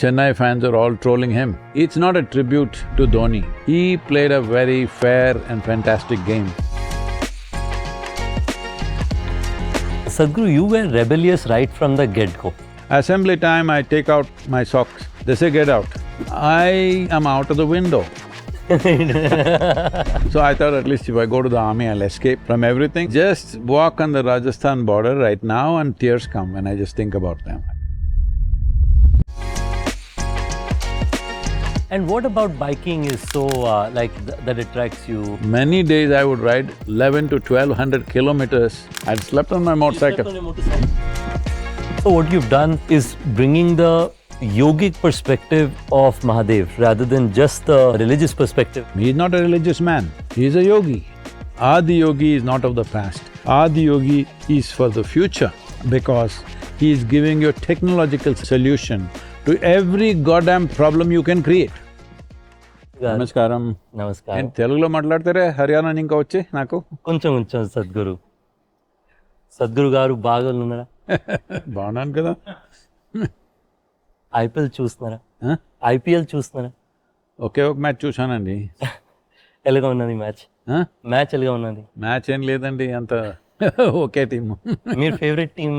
Chennai fans are all trolling him. It's not a tribute to Dhoni. He played a very fair and fantastic game. Sadhguru, you were rebellious right from the get-go. Assembly time, I take out my socks. They say, get out. I am out of the window. So I thought at least if I go to the army, I'll escape from everything. Just walk on the Rajasthan border right now and tears come when I just think about them. And what about biking is so that attracts you? Many days I would ride 11 to 1200 kilometers. I'd slept on my motorcycle. So what you've done is bringing the yogic perspective of Mahadev rather than just the religious perspective. He's not a religious man, he's a yogi. Adi Yogi is not of the past. Adi Yogi is for the future because he is giving you a technological solution to every goddamn problem you can create. Namaskaram. Namaskaram. Telugulo maatladtare Haryana ninka vachi naku? Koncham Sadhguru. Sadhguru garu baga unnara? Bagunnanu kada. IPL చూస్తున్నారా? IPL చూస్తున్నారా? ఒకే ఒక match చూశానండి. ఎలాగా ఉన్నది match? Match ఎలాగా ఉన్నది? Match ఏం లేదండి, అంత ఒకే టీము. మీరు ఫేవరెట్ టీం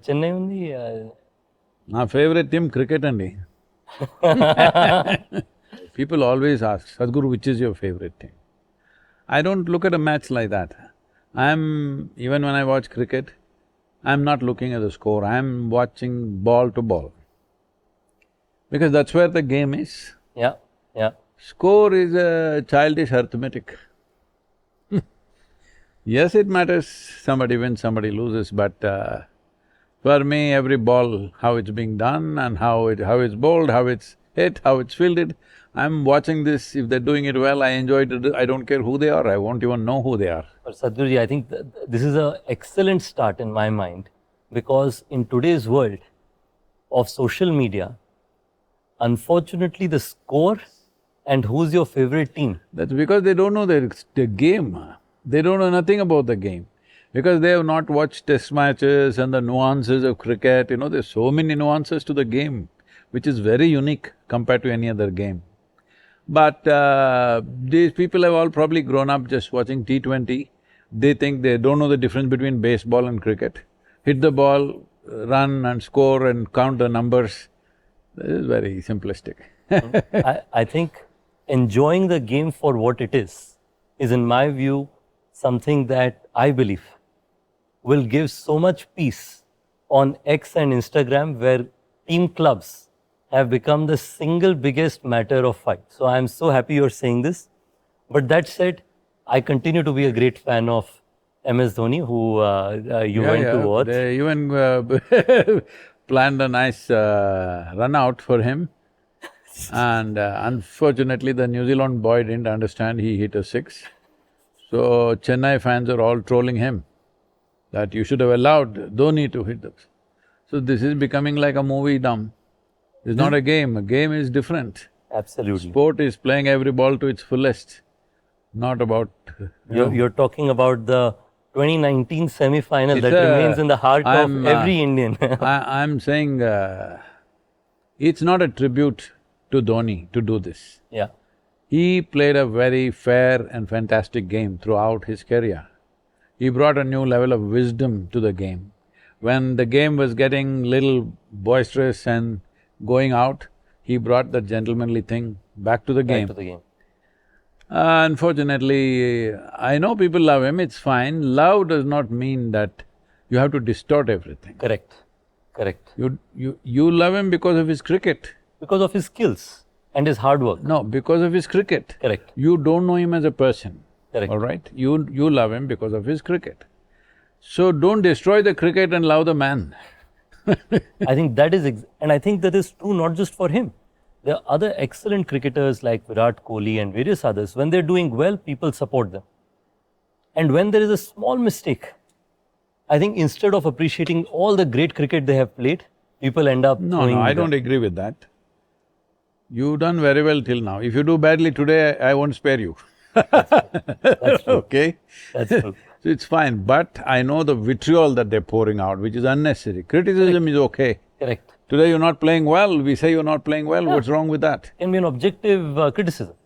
చెన్నై ఉంది? నా ఫేవరెట్ టీం క్రికెట్ అండి. People always ask, Sadhguru, which is your favorite team? I don't look at a match like that. Even when I watch cricket, I'm not looking at the score, I'm watching ball to ball. Because that's where the game is. Yeah. Score is a childish arithmetic. Yes, it matters, somebody wins, somebody loses, but for me, every ball, how it's being done and how it's bowled, how it's hit, how it's fielded, I'm watching this. If they're doing it well, I enjoy it. I don't care who they are, I won't even know who they are. But Sadhguruji, I think this is an excellent start in my mind, because in today's world of social media, unfortunately the score and who's your favorite team. That's because they don't know the game. They don't know nothing about the game. Because they have not watched test matches and the nuances of cricket, there's so many nuances to the game, which is very unique compared to any other game. But these people have all probably grown up just watching T20. They think they don't know the difference between baseball and cricket. Hit the ball, run and score and count the numbers. This is very simplistic. I think enjoying the game for what it is in my view something that I believe will give so much peace on X and Instagram, where team clubs have become the single biggest matter of fight. So I am so happy you're saying this. But that said, I continue to be a great fan of MS Dhoni, who you went to watch. They even planned a nice run out for him. And unfortunately, the New Zealand boy didn't understand, he hit a six. So Chennai fans are all trolling him, that you should have allowed Dhoni to hit them. So this is becoming like a movie dumb. It's not a game is different. Absolutely. Sport is playing every ball to its fullest, not about… You're talking about the 2019 semi-final that remains in the heart of every Indian. I'm saying it's not a tribute to Dhoni to do this. Yeah. He played a very fair and fantastic game throughout his career. He brought a new level of wisdom to the game. When the game was getting little boisterous and going out, he brought that gentlemanly thing back to the game. Unfortunately, I know people love him, it's fine. Love does not mean that you have to distort everything. Correct. You love him because of his cricket. Because of his skills and his hard work. No, because of his cricket. Correct. You don't know him as a person. Correct. All right? You love him because of his cricket. So don't destroy the cricket and love the man. I think that is… and I think that is true not just for him. There are other excellent cricketers like Virat Kohli and various others. When they're doing well, people support them. And when there is a small mistake, I think instead of appreciating all the great cricket they have played, people end up… No, I don't agree with that. You've done very well till now. If you do badly today, I won't spare you. That's true. Okay? That's true. So it's fine, but I know the vitriol that they're pouring out, which is unnecessary. Criticism is okay. Correct. Today you're not playing well, we say you're not playing well, what's wrong with that? Can be an objective criticism.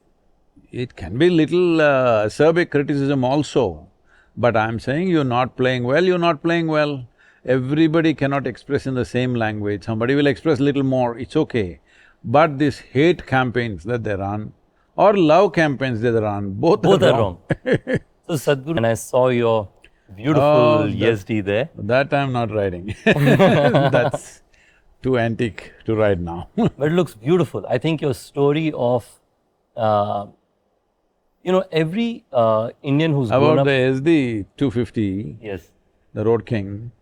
It can be little acerbic criticism also, but I'm saying you're not playing well, you're not playing well. Everybody cannot express in the same language, somebody will express little more, it's okay. But these hate campaigns that they run, or love campaigns that they run, both are wrong. So Sadhguru, and I saw your beautiful YesD there. That I'm not riding that's too antique to ride now But it looks beautiful. I think your story of, every Indian who's grown About up… the SD 250, Yes. the Road King,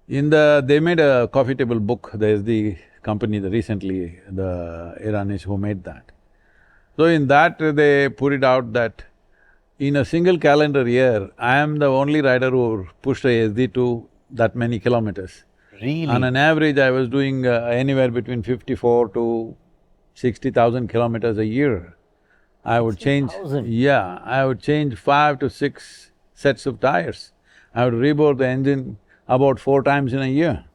they made a coffee table book, the SD company, recently, the Iranis who made that. So in that they put it out that in a single calendar year, I am the only rider who pushed a SD to that many kilometers. Really? On an average, I was doing anywhere between 54 to 60,000 kilometers a year. I would change… 60,000? Yeah, I would change 5 to 6 sets of tires. I would rebore the engine about 4 times in a year.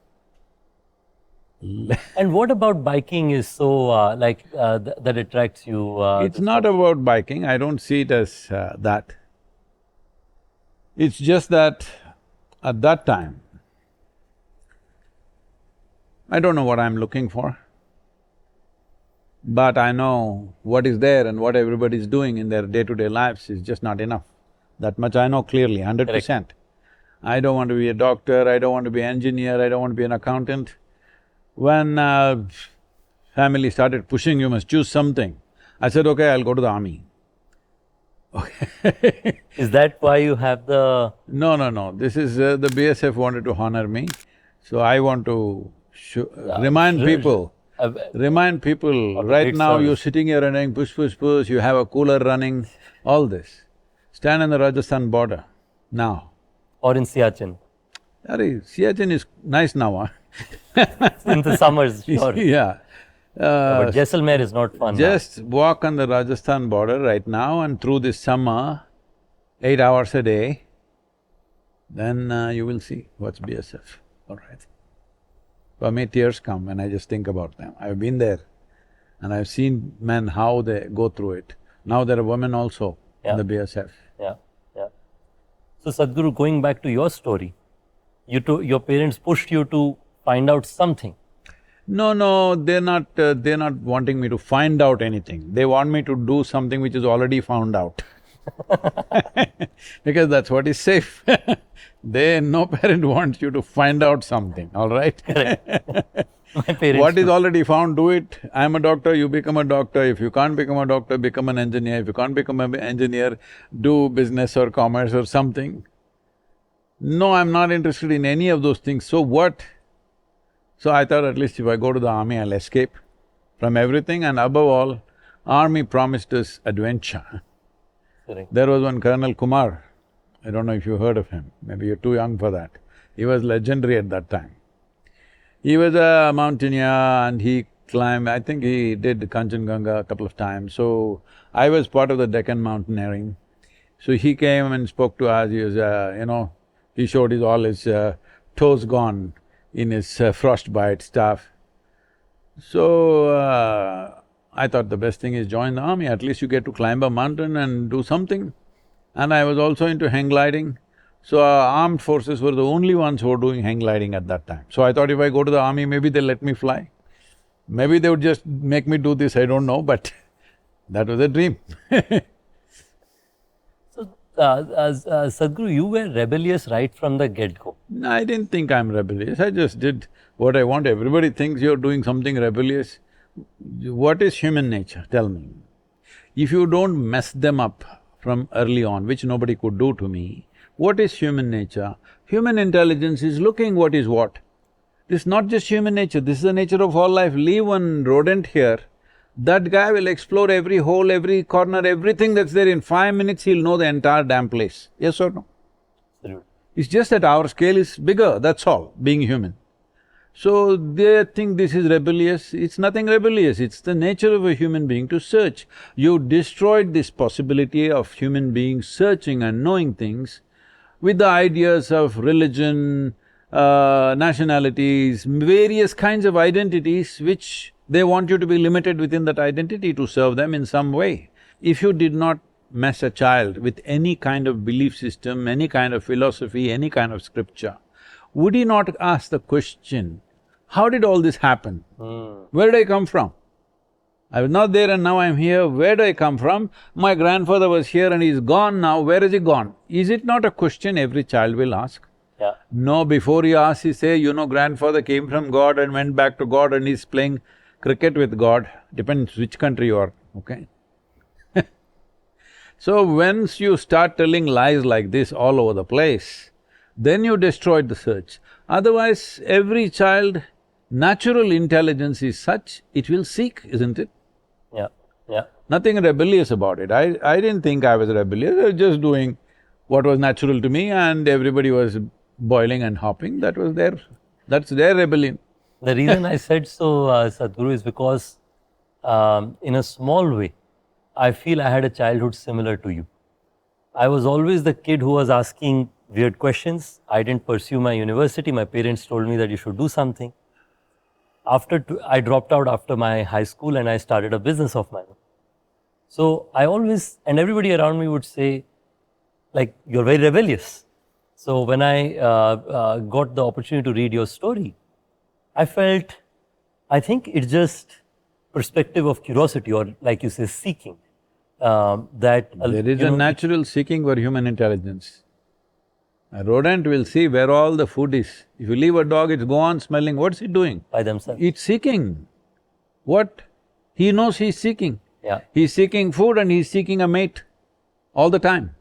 And what about biking is so that attracts you? It's not about biking, I don't see it as that. It's just that at that time, I don't know what I'm looking for, but I know what is there and what everybody's doing in their day-to-day lives is just not enough. That much I know clearly, 100%. I don't want to be a doctor, I don't want to be an engineer, I don't want to be an accountant. When family started pushing, you must choose something, I said, okay, I'll go to the army. Okay. Is that why you have the… No, this is… the BSF wanted to honor me, so I want to remind people, right now you're sitting here and saying push, push, push, you have a cooler running, all this. Stand on the Rajasthan border, now. Or in Siachen? Siachen is nice now, huh? In the summers, sure. Yeah. But Jaisalmer is not fun. Just walk on the Rajasthan border right now and through this summer, 8 hours a day, then you will see what's BSF, all right. For me, tears come when I just think about them. I've been there and I've seen men how they go through it. Now there are women also in the BSF. Yeah. So Sadhguru, going back to your story, your parents pushed you to find out something. No, they're not wanting me to find out anything. They want me to do something which is already found out because that's what is safe no parent wants you to find out something, all right? My parents What is already found, do it. I'm a doctor, you become a doctor. If you can't become a doctor, become an engineer. If you can't become an engineer, do business or commerce or something. No, I'm not interested in any of those things, so what? So I thought at least if I go to the army, I'll escape from everything, and above all, army promised us adventure. Correct. There was one Colonel Kumar, I don't know if you heard of him, maybe you're too young for that. He was legendary at that time. He was a mountaineer and he climbed… I think he did Kanchenjunga a couple of times, so I was part of the Deccan mountaineering. So he came and spoke to us, he was, he showed all his toes gone in his frostbite stuff. So, I thought the best thing is join the army, at least you get to climb a mountain and do something. And I was also into hang gliding, so our armed forces were the only ones who were doing hang gliding at that time. So I thought if I go to the army, maybe they'll let me fly. Maybe they would just make me do this, I don't know, but that was a dream So, Sadhguru, you were rebellious right from the get-go. No, I didn't think I'm rebellious, I just did what I want. Everybody thinks you're doing something rebellious. What is human nature? Tell me. If you don't mess them up from early on, which nobody could do to me, what is human nature? Human intelligence is looking what is what. This is not just human nature, this is the nature of all life. Leave one rodent here, that guy will explore every hole, every corner, everything that's there. In 5 minutes, he'll know the entire damn place. Yes or no? Absolutely. It's just that our scale is bigger, that's all, being human. So they think this is rebellious, it's nothing rebellious, it's the nature of a human being to search. You destroyed this possibility of human beings searching and knowing things with the ideas of religion, nationalities, various kinds of identities which they want you to be limited within that identity to serve them in some way. If you did not mess a child with any kind of belief system, any kind of philosophy, any kind of scripture, would he not ask the question, how did all this happen? Where did I come from? I was not there and now I'm here, where do I come from? My grandfather was here and he's gone now, where has he gone? Is it not a question every child will ask? Yeah. No, before he asks, he say, grandfather came from God and went back to God and he's playing cricket with God, depends which country you are, okay? So once you start telling lies like this all over the place, then you destroyed the search. Otherwise, every child, natural intelligence is such, it will seek, isn't it? Yeah, yeah. Nothing rebellious about it. I didn't think I was rebellious, I was just doing what was natural to me and everybody was boiling and hopping, that's their rebellion. The reason I said so, Sadhguru, is because in a small way, I feel I had a childhood similar to you. I was always the kid who was asking weird questions. I didn't pursue my university. My parents told me that you should do something. I dropped out after my high school and I started a business of my own. So I always, and everybody around me would say, like, you're very rebellious. So when I got the opportunity to read your story, I felt, I think it's just perspective of curiosity or like you say, seeking. That There is a natural seeking for human intelligence. A rodent will see where all the food is. If you leave a dog, it's go on smelling, what's it doing? By themselves. It's seeking. What? He knows he's seeking. Yeah. He's seeking food and he's seeking a mate all the time.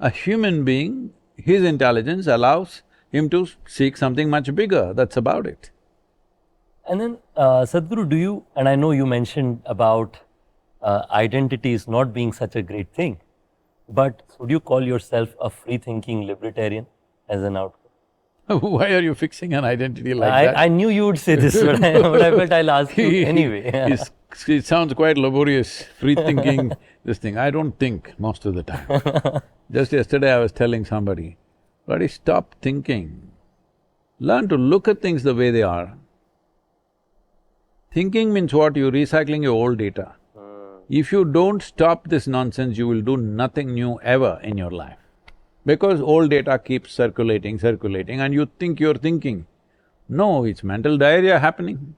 A human being, his intelligence allows him to seek something much bigger, that's about it. And then, Sadhguru, do you, and I know you mentioned about identities not being such a great thing, but would you call yourself a free-thinking libertarian as an outcome? Why are you fixing an identity like that? I knew you would say this, but I felt I'll ask you anyway. It sounds quite laborious, free thinking, this thing. I don't think most of the time. Just yesterday I was telling somebody, buddy, stop thinking. Learn to look at things the way they are. Thinking means what? You're recycling your old data. If you don't stop this nonsense, you will do nothing new ever in your life. Because old data keeps circulating and you think you're thinking. No, it's mental diarrhea happening.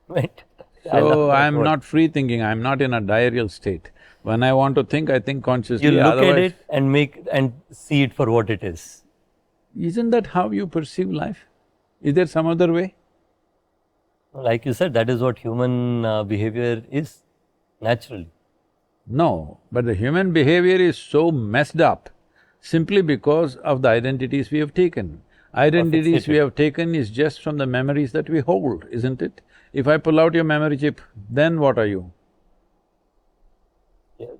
Right. So, I'm not free thinking, I'm not in a diarrheal state. When I want to think, I think consciously, You look otherwise… at it and see it for what it is. Isn't that how you perceive life? Is there some other way? Like you said, that is what human behavior is, naturally. No, but the human behavior is so messed up simply because of the identities we have taken. Identities we have taken is just from the memories that we hold, isn't it? If I pull out your memory chip, then what are you? Yeah.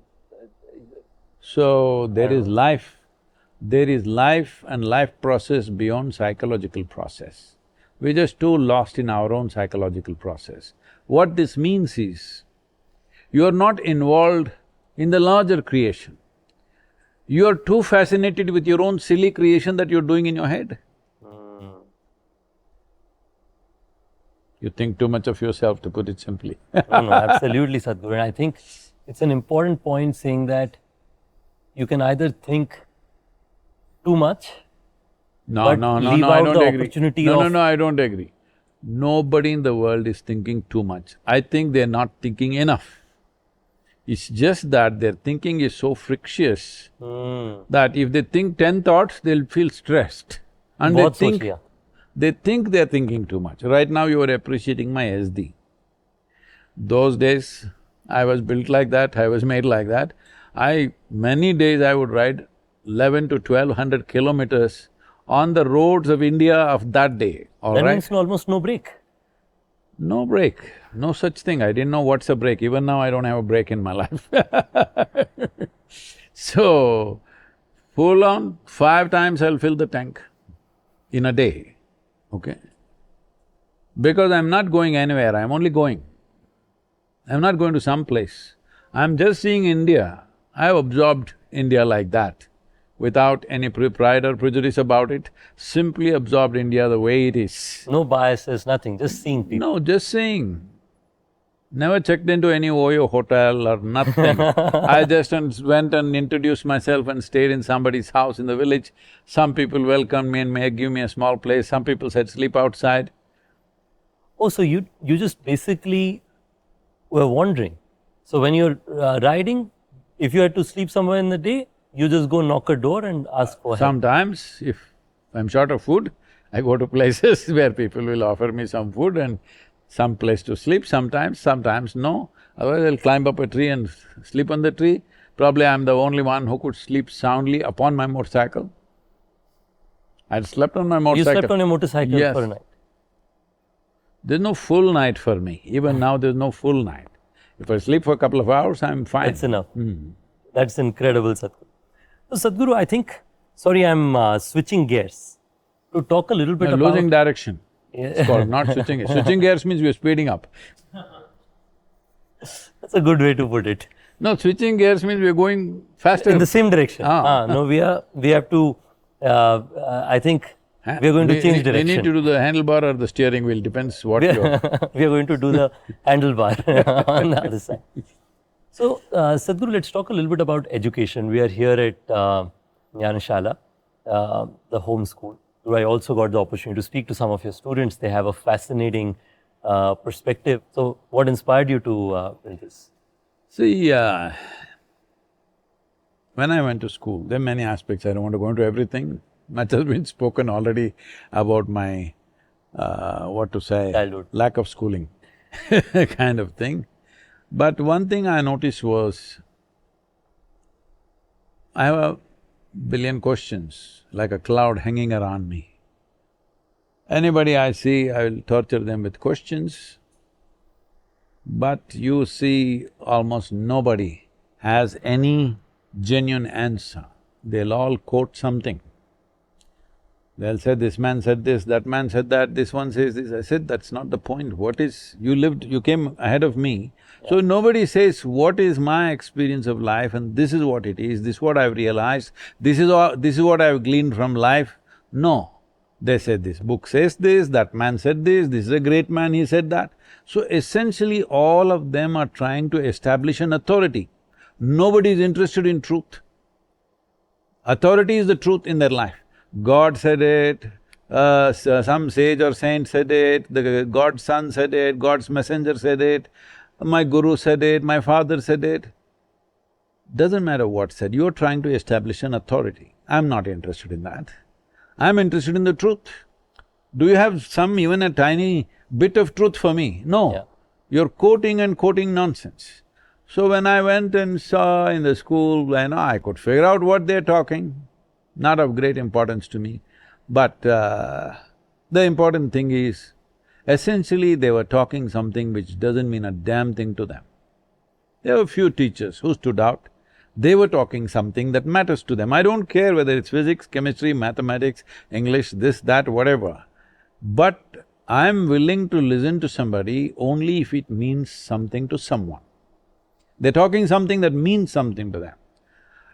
So, there is life and life process beyond psychological process. We're just too lost in our own psychological process. What this means is, you are not involved in the larger creation. You are too fascinated with your own silly creation that you're doing in your head. You think too much of yourself, to put it simply. No, absolutely, Sadhguru. And I think it's an important point saying that you can either think too much, No, but no, no, leave no, I out don't the agree. opportunity No, of… no, I don't agree. Nobody in the world is thinking too much. I think they're not thinking enough. It's just that their thinking is so frictious that if they think 10 thoughts, they'll feel stressed. And बहुत सोच लिया। they think they're thinking too much. Right now you are appreciating my SD. Those days, I was built like that, I was made like that. Many days I would ride 11 to 1200 kilometers on the roads of India of that day, all That right? means almost no break. No break, no such thing. I didn't know what's a break. Even now I don't have a break in my life. So, full on, 5 times I'll fill the tank in a day, okay? Because I'm not going anywhere, I'm only going. I'm not going to some place. I'm just seeing India. I've absorbed India like that. without any pride or prejudice about it, simply absorbed India the way it is. No biases, nothing, just seeing people. No, just saying. Never checked into any OYO hotel or nothing. I just went and introduced myself and stayed in somebody's house in the village. Some people welcomed me and may give me a small place, some people said sleep outside. Oh, so you just basically were wandering. So when you're riding, if you had to sleep somewhere in the day, you just go knock a door and ask for help. Sometimes, if I'm short of food, I go to places where people will offer me some food and some place to sleep sometimes no. Otherwise I'll climb up a tree and sleep on the tree. Probably I'm the only one who could sleep soundly upon my motorcycle. I'd slept on my motorcycle. You slept on your motorcycle Yes. for a night? There's no full night for me. Even now there's no full night. If I sleep for a couple of hours, I'm fine. That's enough. That's incredible, Sadhguru. So Sadhguru, I think… Sorry, I'm switching gears. To talk a little bit You're about… losing direction. It's called not switching gears. Switching gears means we're speeding up. That's a good way to put it. No, switching gears means we're going faster. In the same direction. No, we have to… I think we are going to change direction. We need to do the handlebar or the steering wheel, depends what you're… We are going to do the handlebar on the other side. So, Sadhguru, let's talk a little bit about education. We are here at Jnanashala, the home school, where I also got the opportunity to speak to some of your students. They have a fascinating perspective. So, what inspired you to build this? See, when I went to school, there are many aspects, I don't want to go into everything. Much has been spoken already about my, Childhood. lack of schooling kind of thing. But one thing I noticed was, I have a billion questions, like a cloud hanging around me. Anybody I see, I will torture them with questions, but you see almost nobody has any genuine answer. They'll all quote something. They'll say, this man said this, that man said that, this one says this. I said, that's not the point. What is… you came ahead of me, so nobody says, what is my experience of life and this is what it is, this is what I've realized, this is what I've gleaned from life. No, they said this book says this, that man said this is a great man, he said that. So essentially all of them are trying to establish an authority. Nobody is interested in truth. Authority is the truth in their life. God said it, some sage or saint said it, God's son said it, God's messenger said it, my guru said it, my father said it. Doesn't matter what said, you're trying to establish an authority. I'm not interested in that. I'm interested in the truth. Do you have even a tiny bit of truth for me? No. Yeah. You're quoting and quoting nonsense. So when I went and saw in the school, I could figure out what they're talking. Not of great importance to me, but the important thing is, essentially they were talking something which doesn't mean a damn thing to them. There were a few teachers who stood out, they were talking something that matters to them. I don't care whether it's physics, chemistry, mathematics, English, this, that, whatever, but I'm willing to listen to somebody only if it means something to someone. They're talking something that means something to them.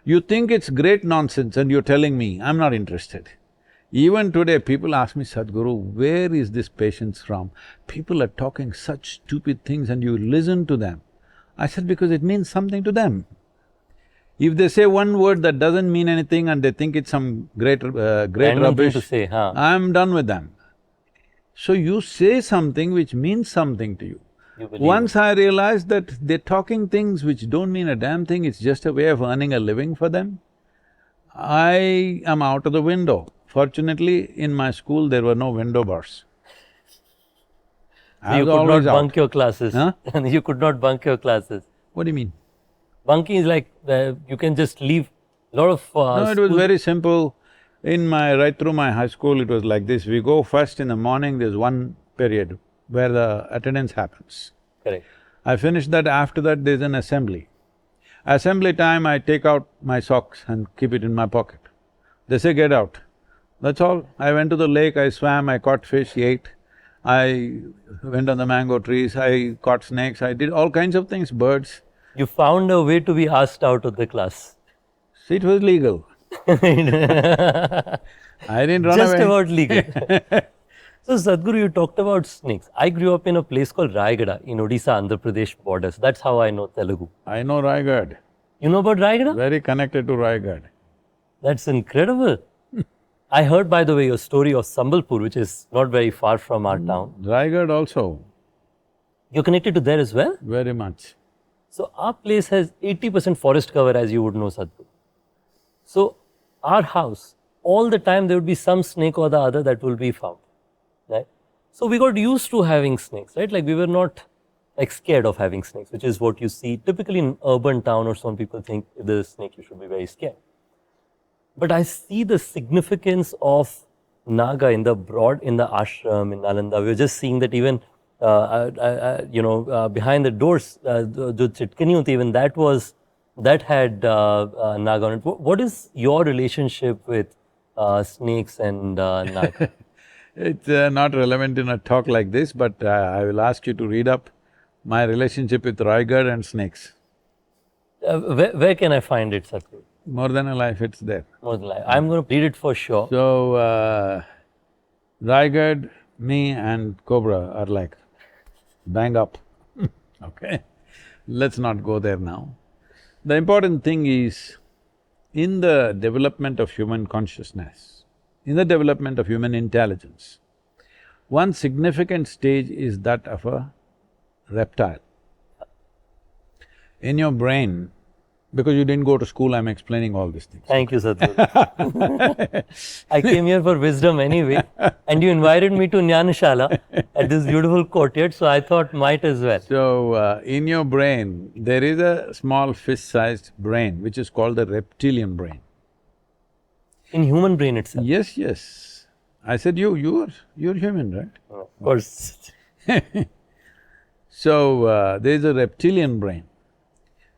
You think it's great nonsense and you're telling me, I'm not interested. Even today, people ask me, Sadhguru, where is this patience from? People are talking such stupid things and you listen to them. I said, because it means something to them. If they say one word that doesn't mean anything and they think it's some great rubbish, to say, huh? I'm done with them. So you say something which means something to you. Once I realized that they're talking things which don't mean a damn thing, it's just a way of earning a living for them, I am out of the window. Fortunately, in my school there were no window bars. So you could not bunk your classes. Huh? You could not bunk your classes. What do you mean? Bunking is like, you can just leave lot of… No, it was very simple. Right through my high school, it was like this. We go first in the morning, there's one period where the attendance happens. Correct. I finish that, after that there's an assembly. Assembly time, I take out my socks and keep it in my pocket. They say, get out. That's all. I went to the lake, I swam, I caught fish, ate. I went on the mango trees, I caught snakes, I did all kinds of things, birds. You found a way to be asked out of the class. See, it was legal. I didn't run Just away. about legal. So Sadhguru, you talked about snakes. I grew up in a place called Raigarh in Odisha, Andhra Pradesh borders. That's how I know Telugu. I know Raigarh, You know about Raigarh? very connected to Raigarh. That's incredible. I heard, by the way, your story of Sambalpur, which is not very far from our town. Raigarh also, You're connected to there as well? very much. So our place has 80% forest cover, as you would know, Sadhguru. So our house, all the time there would be some snake or the other that will be found, right? So we got used to having snakes, right? Like we were not like scared of having snakes, which is what you see typically in urban town, or some people think if there's a snake, you should be very scared. But I see the significance of Naga in the ashram in Nalanda. We were just seeing that even behind the doors, the chitkani hoti, even that had Naga on it. What is your relationship with snakes and Naga? It's not relevant in a talk like this, but I will ask you to read up my relationship with Raigarh and snakes. Where can I find it, Sadhguru? More than a life, it's there. More than like, I'm going to read it for sure. So, Raigarh, me and Cobra are like bang up, okay? Let's not go there now. The important thing is, in the development of human consciousness, in the development of human intelligence, one significant stage is that of a reptile. In your brain, because you didn't go to school, I'm explaining all these things. Thank you, Sadhguru. I came here for wisdom anyway, and you invited me to Jnanashala at this beautiful courtyard, so I thought might as well. So, in your brain, there is a small fist-sized brain, which is called the reptilian brain. In human brain itself? Yes, yes. I said you're human, right? Of course. So, there is a reptilian brain.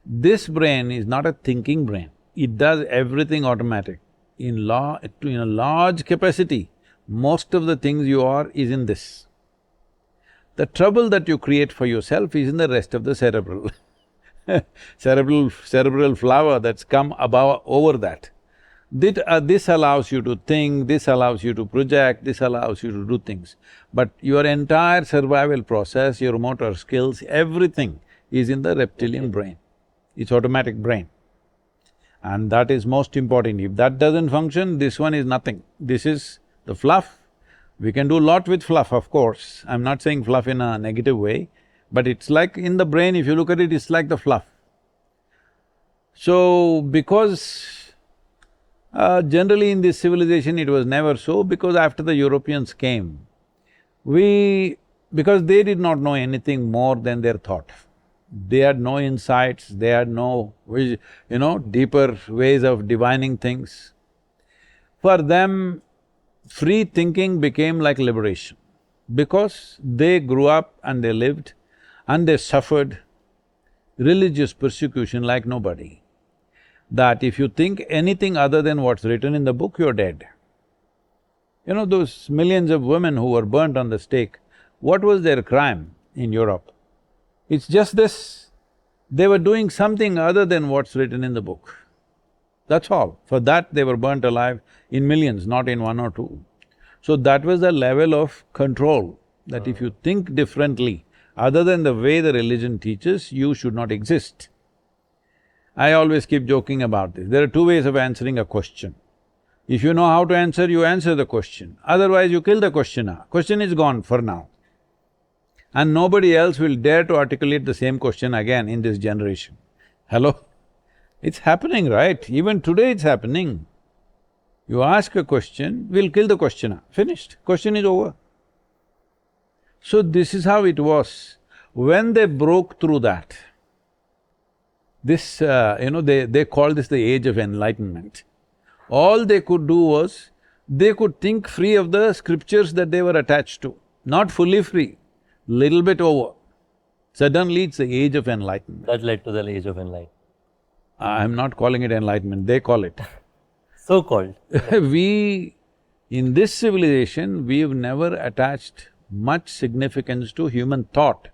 This brain is not a thinking brain, it does everything automatic. In a large capacity, most of the things you are is in this. The trouble that you create for yourself is in the rest of the cerebral cerebral flower that's come over that. This allows you to think, this allows you to project, this allows you to do things. But your entire survival process, your motor skills, everything is in the reptilian brain. It's automatic brain. And that is most important. If that doesn't function, this one is nothing. This is the fluff. We can do a lot with fluff, of course. I'm not saying fluff in a negative way, but it's like in the brain, if you look at it, it's like the fluff. So, because generally in this civilization it was never so, because after the Europeans came, because they did not know anything more than their thought. They had no insights, they had no, deeper ways of divining things. For them, free thinking became like liberation, because they grew up and they lived and they suffered religious persecution like nobody. That if you think anything other than what's written in the book, you're dead. You know those millions of women who were burnt on the stake, what was their crime in Europe? It's just this, they were doing something other than what's written in the book. That's all. For that they were burnt alive in millions, not in one or two. So that was the level of control, that if you think differently, other than the way the religion teaches, you should not exist. I always keep joking about this. There are two ways of answering a question. If you know how to answer, you answer the question. Otherwise, you kill the questioner. Question is gone for now. And nobody else will dare to articulate the same question again in this generation. Hello? It's happening, right? Even today it's happening. You ask a question, we'll kill the questioner. Finished. Question is over. So this is how it was. When they broke through that, they call this the age of enlightenment. All they could do was, they could think free of the scriptures that they were attached to. Not fully free, little bit over. Suddenly it's the age of enlightenment. That led to the age of enlightenment. I'm not calling it enlightenment, they call it. So-called. In this civilization, we've never attached much significance to human thought,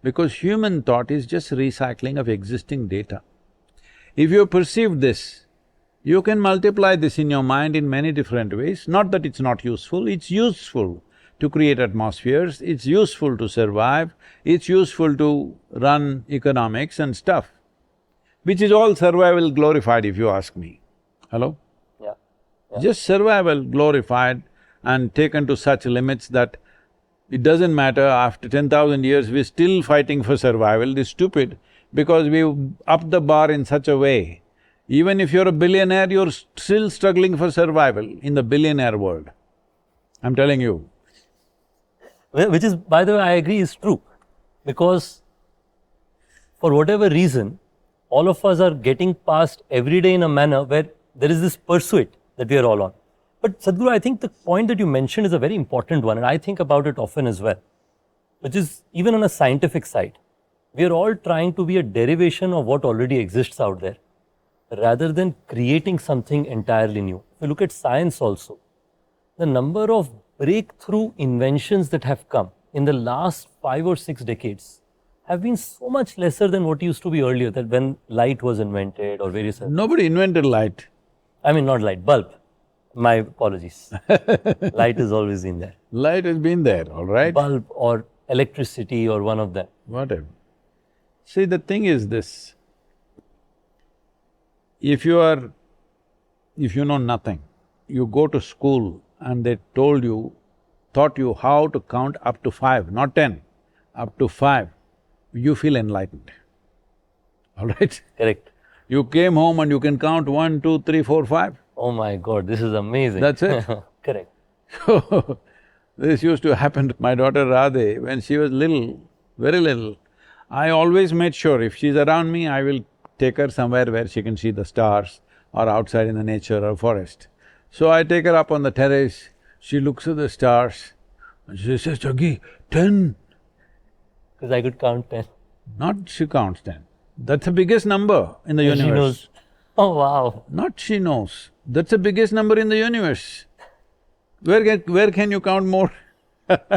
because human thought is just recycling of existing data. If you perceive this, You can multiply this in your mind in many different ways, not that it's not useful, it's useful to create atmospheres, it's useful to survive, it's useful to run economics and stuff, which is all survival glorified if you ask me. Hello? Yeah. Just survival glorified and taken to such limits that it doesn't matter, after 10,000 years we're still fighting for survival. It's stupid because we've upped the bar in such a way. Even if you're a billionaire, you're still struggling for survival in the billionaire world. I'm telling you. Which is, by the way, I agree is true. Because for whatever reason, all of us are getting past every day in a manner where there is this pursuit that we are all on. But Sadhguru, I think the point that you mentioned is a very important one, and I think about it often as well, which is even on a scientific side. We are all trying to be a derivation of what already exists out there, rather than creating something entirely new. If you look at science also, the number of breakthrough inventions that have come in the last 5 or 6 decades have been so much lesser than what used to be earlier, that when light was invented or various other… Nobody invented light. I mean, not light, bulb. My apologies. Light has always been there. Light has been there, all right? Bulb or electricity or one of them. Whatever. See, the thing is this, if you know nothing, you go to school and they taught you how to count up to 5, not 10, up to 5, you feel enlightened, all right? Correct. You came home and you can count 1, 2, 3, 4, 5. Oh my God, this is amazing. That's it. Correct. So, this used to happen to my daughter Radhe when she was little, very little. I always made sure if she's around me, I will take her somewhere where she can see the stars or outside in the nature or forest. So I take her up on the terrace, she looks at the stars and she says, Jaggi, 10. Because I could count 10. Not she counts 10. That's the biggest number in the And universe. she knows. Oh wow. Not she knows, that's the biggest number in the universe. Where can you count more? I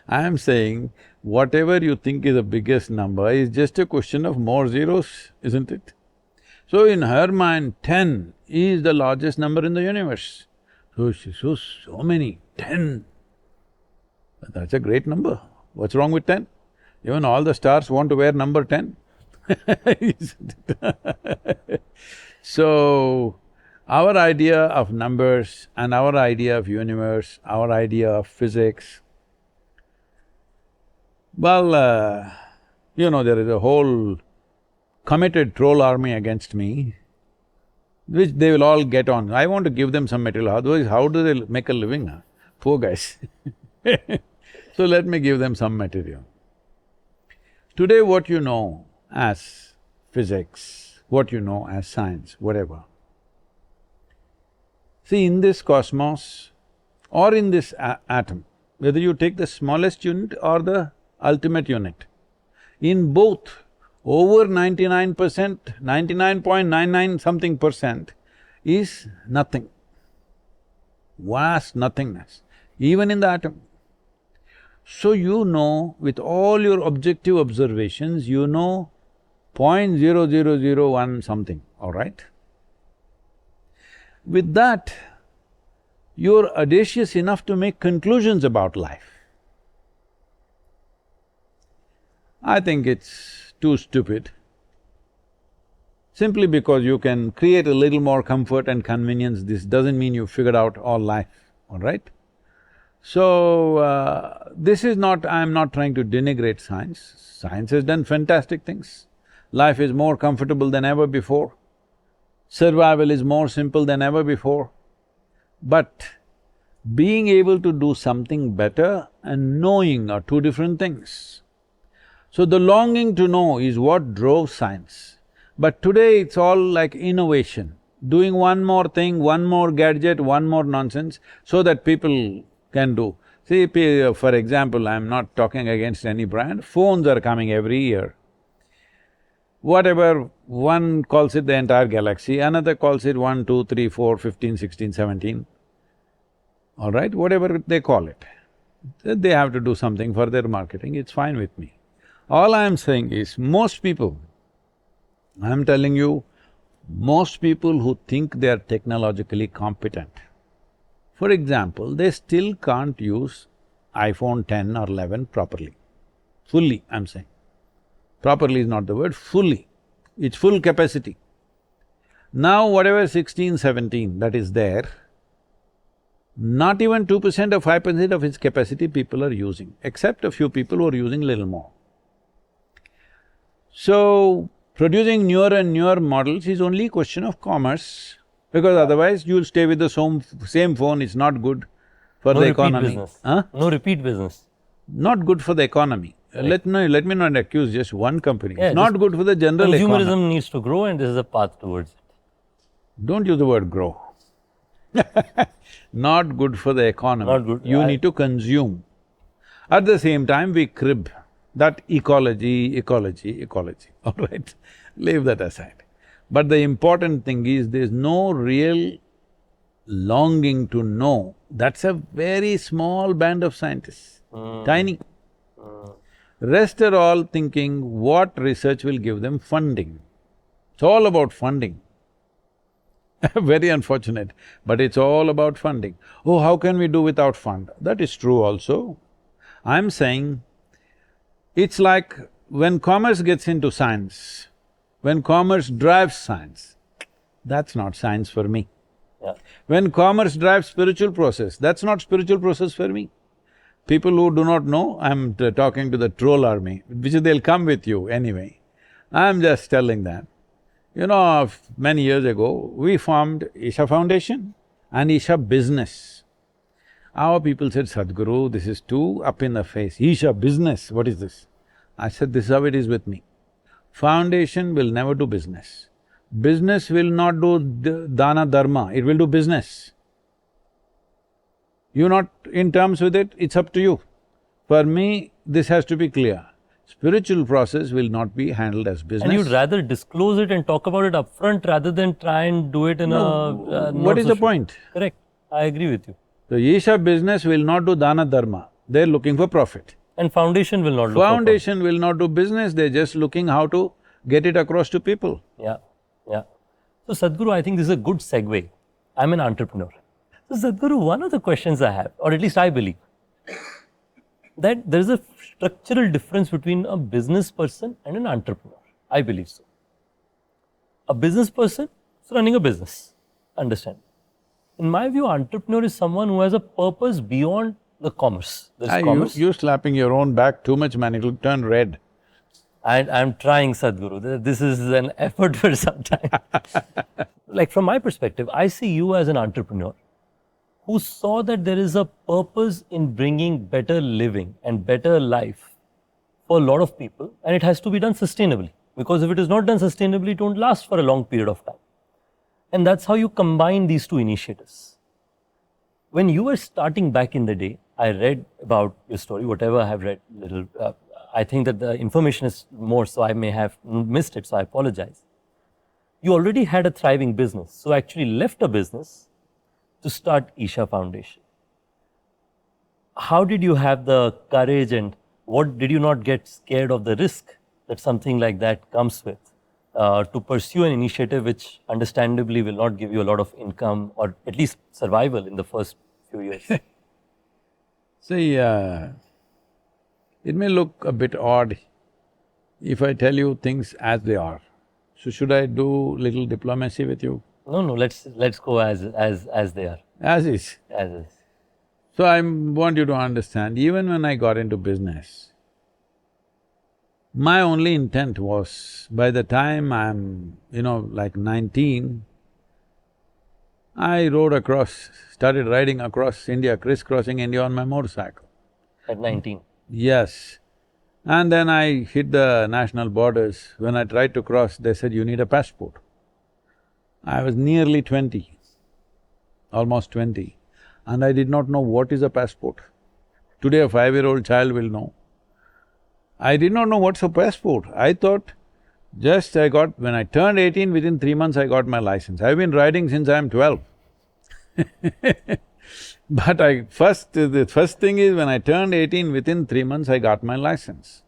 am saying, whatever you think is the biggest number is just a question of more zeros, isn't it? So in her mind, 10 is the largest number in the universe. So she says, so many, 10. But that's a great number. What's wrong with 10? Even all the stars want to wear number 10. So, our idea of numbers and our idea of universe, our idea of physics, well, there is a whole committed troll army against me, which they will all get on. I want to give them some material, otherwise how do they make a living, huh? Poor guys. So let me give them some material. Today what you know as physics, what you know as science, whatever, see, in this cosmos or in this atom, whether you take the smallest unit or the ultimate unit, in both, over 99%, 99.99 something percent is nothing, vast nothingness, even in the atom. So you know, with all your objective observations, you know 0.0001 something, all right? With that, you're audacious enough to make conclusions about life. I think it's too stupid. Simply because you can create a little more comfort and convenience, this doesn't mean you figured out all life, all right? So, this is not… I'm not trying to denigrate science. Science has done fantastic things. Life is more comfortable than ever before. Survival is more simple than ever before. But being able to do something better and knowing are two different things. So the longing to know is what drove science. But today it's all like innovation, doing one more thing, one more gadget, one more nonsense, so that people can do. See, for example, I'm not talking against any brand, phones are coming every year. Whatever, one calls it the entire galaxy, another calls it 1, 2, 3, 4, 15, 16, 17, all right, whatever they call it. They have to do something for their marketing, it's fine with me. All I am saying is, most people, I'm telling you, Most people who think they are technologically competent, for example, they still can't use iPhone 10 or 11 properly. Fully, I'm saying. Properly is not the word, fully. It's full capacity. Now whatever 16, 17 that is there, not even 2% or 5% of its capacity people are using, except a few people who are using little more. So, producing newer and newer models is only a question of commerce, because otherwise you'll stay with the same phone, it's not good for No the repeat economy. business. Huh? No repeat business. Not good for the economy. Let me not accuse just one company. Yeah, It's not good for the general economy. Consumerism needs to grow, and this is a path towards it. Don't use the word grow. Not good for the economy. Not good. You need to consume. At the same time, we crib that ecology, all right? Leave that aside. But the important thing is, there's no real longing to know. That's a very small band of scientists, tiny. Rest are all thinking what research will give them funding. It's all about funding. Very unfortunate, but it's all about funding. Oh, how can we do without fund? That is true also. I'm saying, it's like when commerce gets into science, when commerce drives science, that's not science for me. Yeah. When commerce drives spiritual process, that's not spiritual process for me. People who do not know, I'm talking to the troll army, which they'll come with you anyway. I'm just telling them. You know, many years ago, we formed Isha Foundation and Isha Business. Our people said, Sadhguru, this is too up in the face. Isha Business, what is this? I said, this is how it is with me. Foundation will never do business. Business will not do dana dharma, it will do business. You're not in terms with it, it's up to you. For me, this has to be clear. Spiritual process will not be handled as business. And you'd rather disclose it and talk about it upfront rather than try and do it in What is the point? Correct. I agree with you. The Isha Business will not do dana dharma, they're looking for profit. And foundation will not look for Foundation will not do business, they're just looking how to get it across to people. Yeah, yeah. So Sadhguru, I think this is a good segue. I'm an entrepreneur. So Sadhguru, one of the questions I have, or at least I believe, that there is a structural difference between a business person and an entrepreneur. I believe so. A business person is running a business, understand. In my view, entrepreneur is someone who has a purpose beyond the commerce. There's commerce. You're slapping your own back too much, man, it'll turn red. And I'm trying, Sadhguru. This is an effort for some time. Like from my perspective, I see you as an entrepreneur who saw that there is a purpose in bringing better living and better life for a lot of people, and it has to be done sustainably. Because if it is not done sustainably, it won't last for a long period of time. And that's how you combine these two initiatives. When you were starting back in the day, I read about your story, whatever I have read, little. I think that the information is more, so I may have missed it, so I apologize. You already had a thriving business, so actually left a business to start Isha Foundation. How did you have the courage, and what did you not get scared of the risk that something like that comes with to pursue an initiative which understandably will not give you a lot of income or at least survival in the first few years? See, it may look a bit odd if I tell you things as they are. So should I do little diplomacy with you? No, let's go as they are. As is. As is. So I want you to understand, even when I got into business, my only intent was, by the time I'm, like 19, I started riding across India, crisscrossing India on my motorcycle. At 19? Yes. And then I hit the national borders. When I tried to cross, they said, you need a passport. I was nearly 20, almost 20, and I did not know what is a passport. Today a 5-year-old child will know. I did not know what's a passport. I thought when I turned 18, within 3 months I got my license. I've been riding since I'm 12. But the first thing is, when I turned 18, within 3 months I got my license.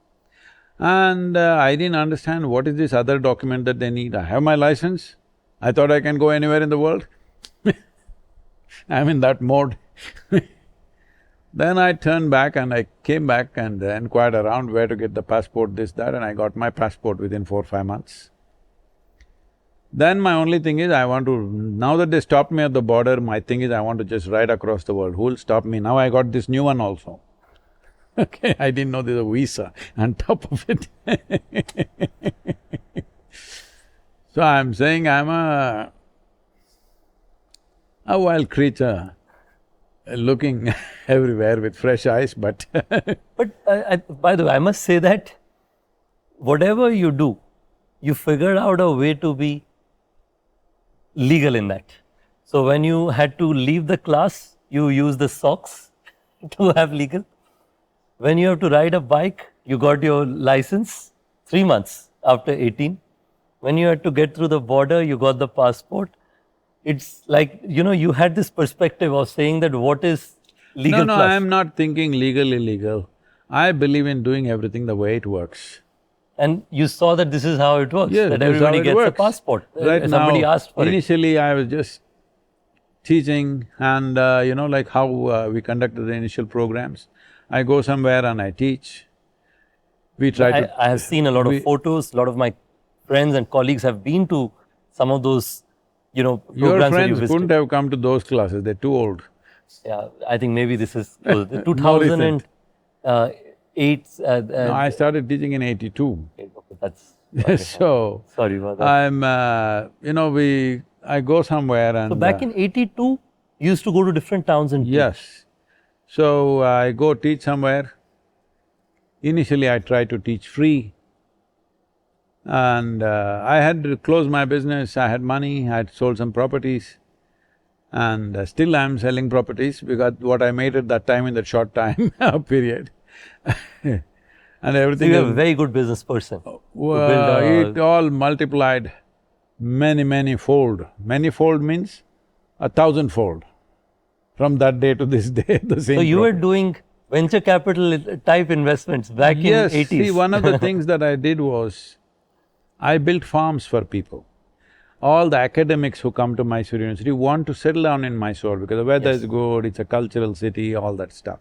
And I didn't understand what is this other document that they need. I have my license, I thought I can go anywhere in the world. I'm in that mode. Then I turned back and I came back and inquired around where to get the passport, this, that, and I got my passport within 4-5 months. Then my only thing is I want to… now that they stopped me at the border, my thing is I want to just ride across the world. Who'll stop me? Now I got this new one also. Okay, I didn't know there's a visa on top of it. So I'm saying I'm a wild creature, looking everywhere with fresh eyes, but But by the way, I must say that whatever you do, you figured out a way to be legal in that. So when you had to leave the class, you use the socks to have legal. When you have to ride a bike, you got your license 3 months after 18. When you had to get through the border, you got the passport. It's like, you had this perspective of saying that what is legal no, plus. I'm not thinking legal, illegal. I believe in doing everything the way it works. And you saw that this is how it works, Yes, that this is how everybody it gets a works. passport. Right Somebody now, asked for it. initially I was just teaching and like how we conducted the initial programs. I go somewhere and I teach. We try to… I have seen a lot of photos, a lot of my friends and colleagues have been to some of those, Your programs that you friends visited. couldn't have come to those classes, they're too old. Yeah, I think maybe this is close. More 2008. No, I started teaching in '82. That's okay. So, Sorry about that. I'm… I go somewhere and… So back in '82, you used to go to different towns and teach. Yes. So, I go teach somewhere. Initially, I tried to teach free. And I had closed my business, I had money, I had sold some properties. And still I'm selling properties because what I made at that time in that short time period. And So everything… you're a very good business person. Well, it all multiplied many fold. Many fold means 1,000-fold. From that day to this day, the same. So you were property. doing venture capital type investments back in Yes, '80s. see, one of the things that I did was, I built farms for people. All the academics who come to Mysore University want to settle down in Mysore because the weather is good, it's a cultural city, all that stuff.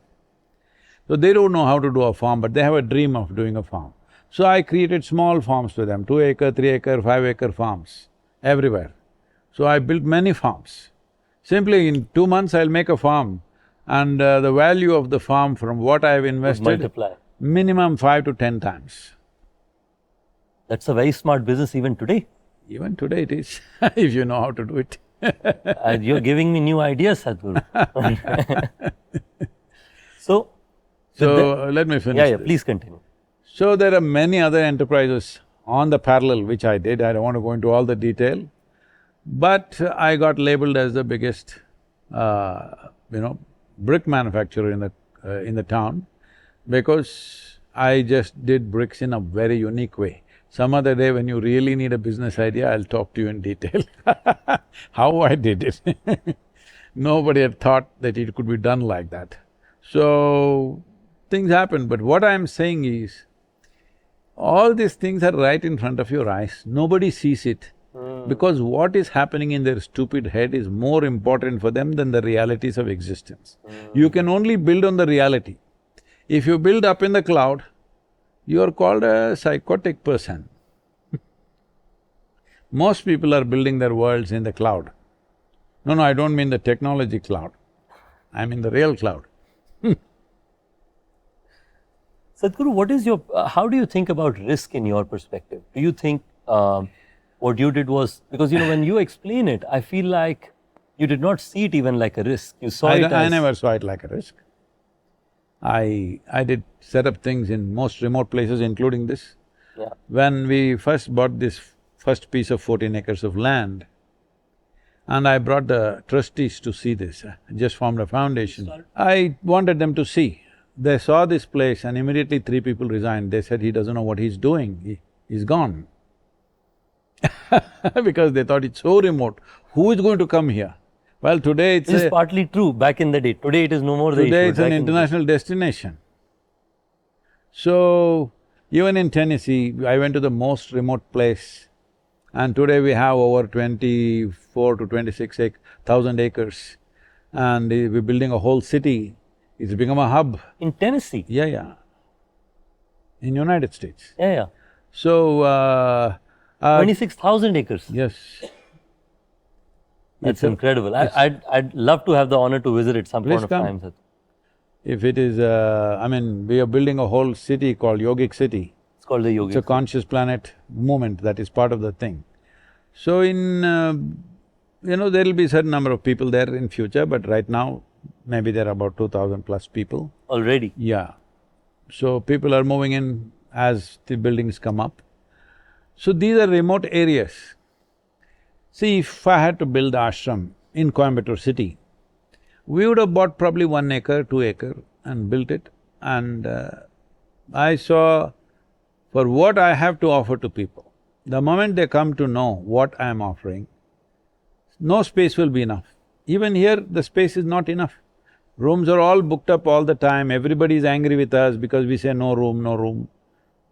So they don't know how to do a farm, but they have a dream of doing a farm. So I created small farms for them, 2-acre, 3-acre, 5-acre farms, everywhere. So I built many farms. Simply in 2 months I'll make a farm and the value of the farm from what I've invested… multiply. minimum 5 to 10 times. That's a very smart business even today. Even today it is, if you know how to do it. You're giving me new ideas, Sadhguru. So, Let me finish yeah, this. please continue. So there are many other enterprises on the parallel which I did, I don't want to go into all the detail. But I got labeled as the biggest, brick manufacturer in the town because I just did bricks in a very unique way. Some other day when you really need a business idea, I'll talk to you in detail how I did it. Nobody had thought that it could be done like that. So, things happen, but what I'm saying is, all these things are right in front of your eyes, nobody sees it. Because what is happening in their stupid head is more important for them than the realities of existence. You can only build on the reality. If you build up in the cloud, you are called a psychotic person. Most people are building their worlds in the cloud. No, I don't mean the technology cloud, I mean the real cloud. Sadhguru, what is your… how do you think about risk in your perspective? Do you think what you did was… because when you explain it, I feel like you did not see it even like a risk, you saw it as… I never saw it like a risk. I did set up things in most remote places, including this. Yeah. When we first bought this first piece of 14 acres of land, and I brought the trustees to see this, just formed a foundation. I wanted them to see. They saw this place and immediately 3 people resigned. They said, he doesn't know what he's doing, he's gone. Because they thought it's so remote, who is going to come here? Well, today it's This is partly true back in the day. Today it is no more the issue. today it's an back in the day. international destination. So, even in Tennessee, I went to the most remote place And today we have over 24 to 26,000 acres. And we're building a whole city. It's become a hub. In Tennessee? Yeah, yeah. In United States. Yeah, yeah. So, 26,000 acres. yes. That's incredible. I'd love to have the honor to visit it some Please point of come. time, Sadhguru. If it is, I mean, we are building a whole city called Yogic City. It's called the Yogi. It's a conscious planet movement that is part of the thing. So in, there will be a certain number of people there in future, but right now, maybe there are about 2,000 plus people. Already? Yeah. So people are moving in as the buildings come up. So these are remote areas. See, if I had to build ashram in Coimbatore city, we would have bought probably 1 acre, 2 acre and built it. And I saw, for what I have to offer to people, the moment they come to know what I am offering, no space will be enough. Even here, the space is not enough. Rooms are all booked up all the time, everybody is angry with us because we say no room, no room,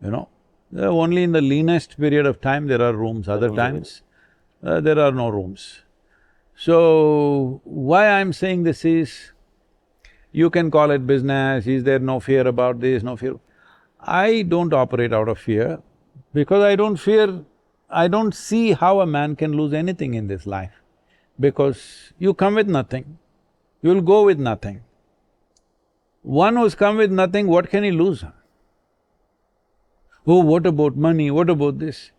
you know. Only in the leanest period of time there are rooms, other times there are no rooms. So, why I'm saying this is, you can call it business, is there no fear about this, no fear… I don't operate out of fear because I don't see how a man can lose anything in this life. Because you come with nothing, you'll go with nothing. One who's come with nothing, what can he lose? Oh, what about money, what about this?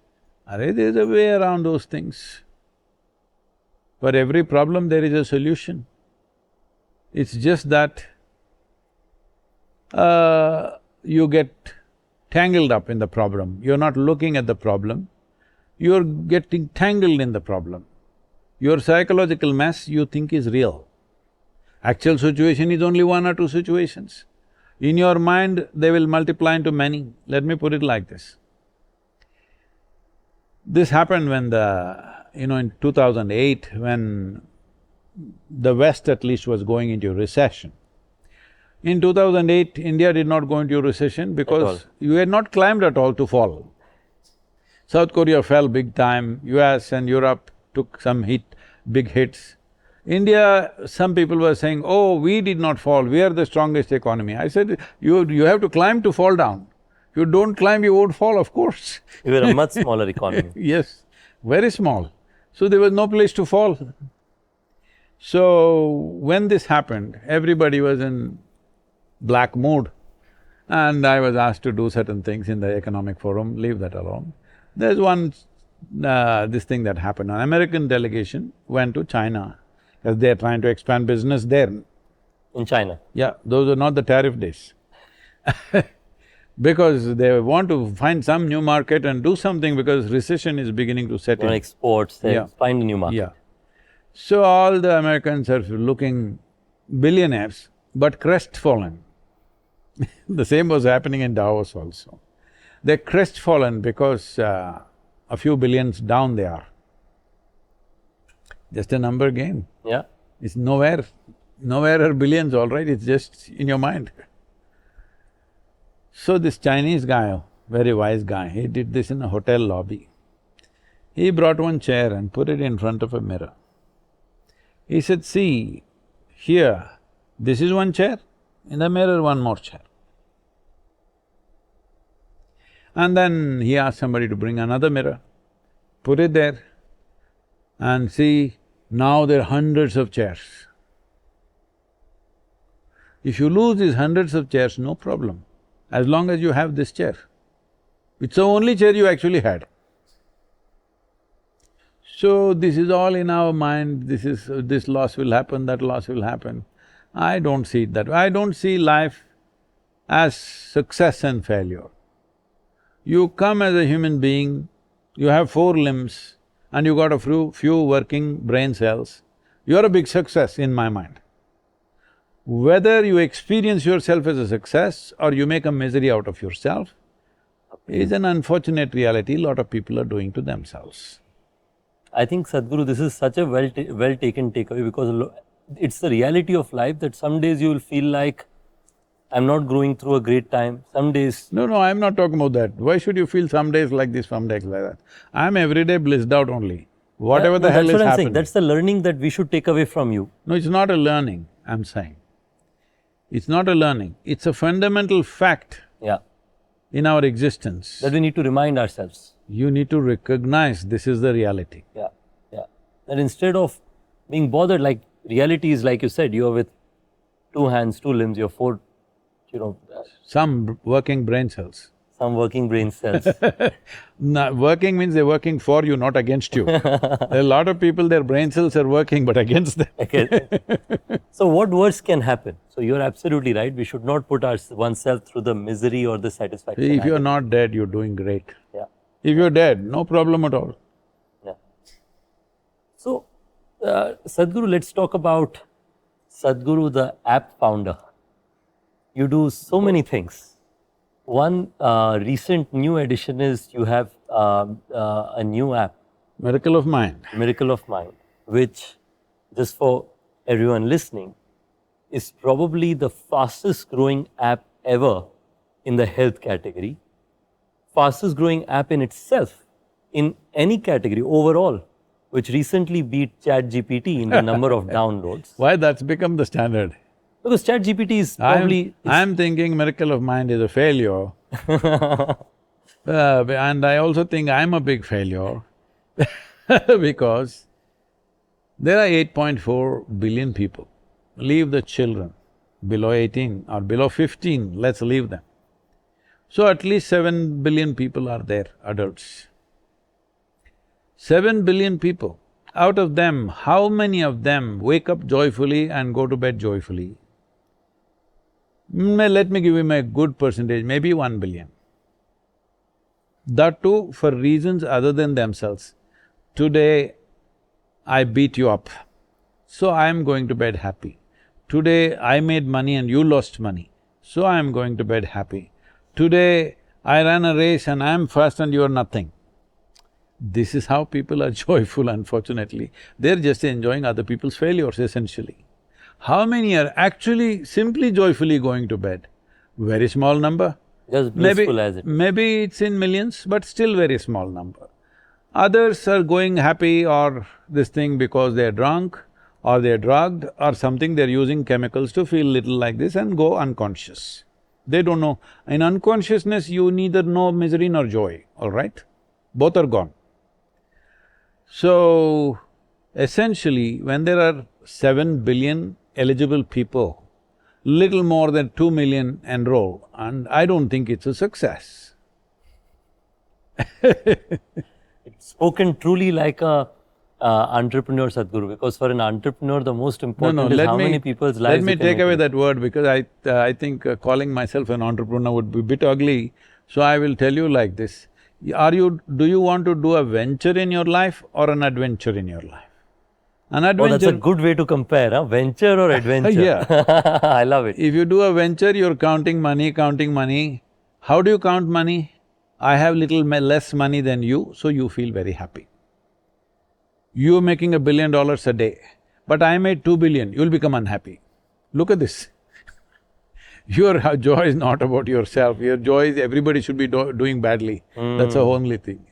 Arey, there's a way around those things. For every problem, there is a solution. It's just that you get tangled up in the problem. You're not looking at the problem, you're getting tangled in the problem. Your psychological mess you think is real. Actual situation is only 1 or 2 situations. In your mind, they will multiply into many. Let me put it like this. This happened when in 2008, when the West at least was going into recession. In 2008, India did not go into recession because you had not climbed at all to fall. South Korea fell big time, US and Europe took some big hits. India, some people were saying, oh, we did not fall, we are the strongest economy. I said, you have to climb to fall down. If you don't climb, you won't fall, of course. We were a much smaller economy. Yes, very small. So there was no place to fall. So when this happened, everybody was in black mood and I was asked to do certain things in the economic forum, leave that alone. There's this thing that happened, an American delegation went to China because they're trying to expand business there. In China? Yeah, those are not the tariff days because they want to find some new market and do something because recession is beginning to set in. Exports, find a new market. Yeah. So all the Americans are looking billionaires, but crestfallen. The same was happening in Davos also. They're crestfallen because a few billions down they are. Just a number game. Yeah. It's nowhere are billions, all right, it's just in your mind. So this Chinese guy, very wise guy, he did this in a hotel lobby. He brought one chair and put it in front of a mirror. He said, see, here, this is one chair, in the mirror one more chair. And then he asked somebody to bring another mirror, put it there, and see, now there are hundreds of chairs. If you lose these hundreds of chairs, no problem, as long as you have this chair. It's the only chair you actually had. So this is all in our mind, this loss will happen, that loss will happen. I don't see it that way. I don't see life as success and failure. You come as a human being, you have 4 limbs and you got a few working brain cells, you're a big success in my mind. Whether you experience yourself as a success or you make a misery out of yourself is an unfortunate reality a lot of people are doing to themselves. I think, Sadhguru, this is such a well-taken takeaway because it's the reality of life that some days you will feel like I'm not going through a great time. Some days, No, I'm not talking about that. Why should you feel some days like this, some days like that? I'm every day blissed out only. Whatever yeah, the no, hell that's is what I'm happening. saying. That's the learning that we should take away from you. No, it's not a learning, I'm saying. It's not a learning, it's a fundamental fact Yeah, in our existence. that we need to remind ourselves. You need to recognize this is the reality. Yeah, yeah. That instead of being bothered, like reality is like you said, you are with 2 hands, 2 limbs, you're 4, Some working brain cells. some working brain cells. Working means they're working for you, not against you. There are a lot of people, their brain cells are working but against them. Okay. So what worse can happen? So you're absolutely right. We should not put oneself through the misery or the satisfaction. If you're not dead, you're doing great. Yeah. If you're dead, no problem at all. Yeah. So, Sadhguru, let's talk about Sadhguru, the app founder. You do so many things. One recent new addition is you have a new app, Miracle of Mind. Miracle of Mind, which, just for everyone listening, is probably the fastest growing app ever in the health category. Fastest growing app in itself, in any category overall, which recently beat ChatGPT in the number of downloads. Why that's become the standard? Because ChatGPT is probably… I'm thinking Miracle of Mind is a failure. And I also think I'm a big failure because there are 8.4 billion people. Leave the children below 18 or below 15, let's leave them. So at least 7 billion people are there, adults. 7 billion people. Out of them, how many of them wake up joyfully and go to bed joyfully? Let me give him a good percentage, maybe 1 billion. That too for reasons other than themselves. Today, I beat you up, so I am going to bed happy. Today, I made money and you lost money, so I am going to bed happy. Today, I ran a race and I am first and you are nothing. This is how people are joyful, unfortunately. They're just enjoying other people's failures, essentially. How many are actually simply joyfully going to bed? Very small number. just blissful as it is. Maybe it's in millions, but still very small number. Others are going happy or this thing because they're drunk or they're drugged or something, they're using chemicals to feel little like this and go unconscious. They don't know. In unconsciousness, you neither know misery nor joy, all right? Both are gone. So, essentially, when there are 7 billion eligible people, little more than 2 million enroll, and I don't think it's a success. It's spoken truly like a entrepreneur, Sadhguru, because for an entrepreneur, the most important is how many people's lives Let me they can take make away it. that word because I think calling myself an entrepreneur would be a bit ugly, so I will tell you like this. Do you want to do a venture in your life or an adventure in your life? An Oh, adventure… that's a good way to compare, huh? Venture or adventure. Yeah. I love it. If you do a venture, you're counting money, counting money. How do you count money? I have less money than you, so you feel very happy. You're making $1 billion a day, but I made 2 billion, you'll become unhappy. Look at this. Your joy is not about yourself, your joy is everybody should be doing badly. That's the only thing.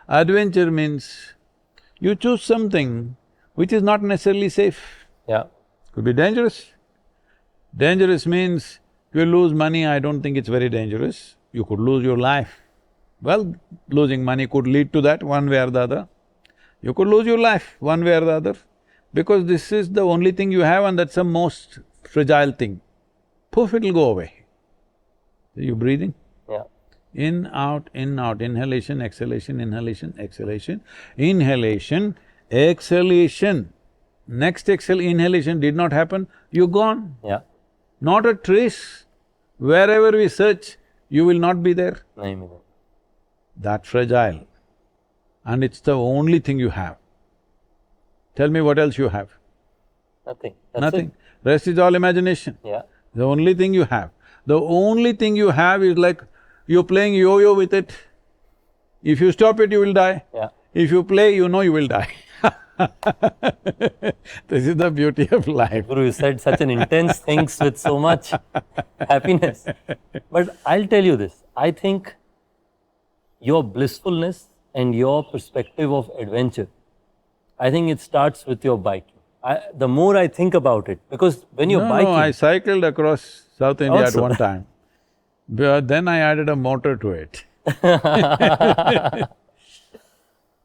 Adventure means you choose something which is not necessarily safe. Yeah. Could be dangerous. Dangerous means you lose money, I don't think it's very dangerous. You could lose your life. Well, losing money could lead to that one way or the other. You could lose your life one way or the other because this is the only thing you have and that's the most fragile thing. Poof, it'll go away. Are you breathing? Yeah. In, out, inhalation, exhalation, inhalation, exhalation, inhalation, exhalation. Next inhalation did not happen, you're gone. Yeah. Not a trace. Wherever we search, you will not be there. nahi mila. That fragile. And it's the only thing you have. Tell me what else you have? Nothing. That's Nothing. it. Rest is all imagination. Yeah. The only thing you have. The only thing you have is like you're playing yo-yo with it. If you stop it, you will die. Yeah. If you play, you know you will die. This is the beauty of life. Guru, you said such an intense things with so much happiness. But I'll tell you this, I think your blissfulness and your perspective of adventure, I think it starts with your biking. The more I think about it, because when you're biking… No, I cycled across South India Also. at one time. But then I added a motor to it.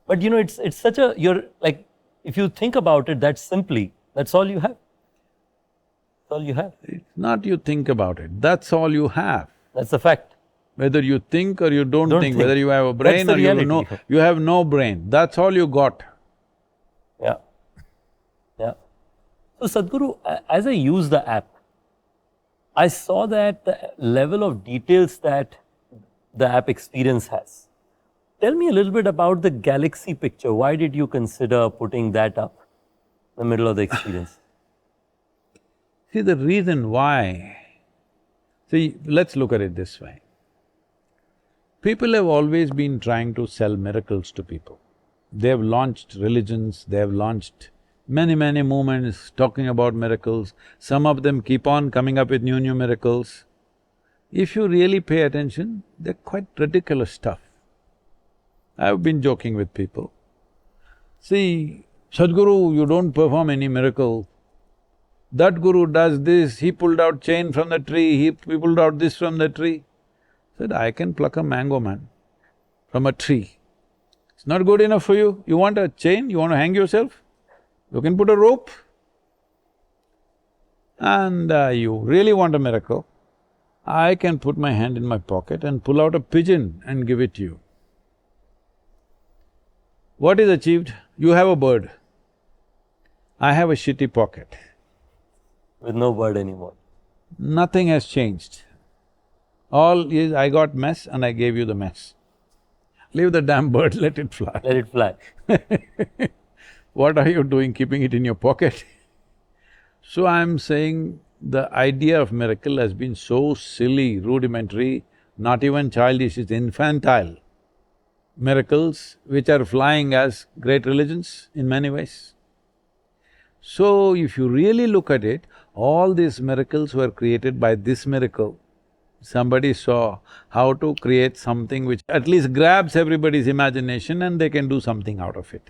But you know, it's such a… you're like… if you think about it that simply, that's all you have. That's all you have. It's not you think about it, that's all you have. That's the fact. Whether you think or you don't think, whether you have a That's brain the or you reality. you have no brain, that's all you got. Yeah. Yeah. So Sadhguru, as I use the app, I saw that the level of details that the app experience has. Tell me a little bit about the galaxy picture. Why did you consider putting that up in the middle of the experience? See, the reason why… See, let's look at it this way. People have always been trying to sell miracles to people. They have launched religions, they have launched many movements talking about miracles. Some of them keep on coming up with new miracles. If you really pay attention, they're quite ridiculous stuff. I've been joking with people. See, Sadhguru, you don't perform any miracle. That guru does this, he pulled out chain from the tree, he pulled out this from the tree. Said, I can pluck a mango, man, from a tree. It's not good enough for you? You want a chain? You want to hang yourself? You can put a rope. And you really want a miracle, I can put my hand in my pocket and pull out a pigeon and give it to you. What is achieved? You have a bird. I have a shitty pocket. With no bird anymore. Nothing has changed. All is, I got mess and I gave you the mess. Leave the damn bird, let it fly. Let it fly. What are you doing keeping it in your pocket? So I'm saying the idea of miracle has been so silly, rudimentary, not even childish, it's infantile. Miracles which are flying as great religions in many ways. So if you really look at it, all these miracles were created by this miracle. Somebody saw how to create something which at least grabs everybody's imagination and they can do something out of it.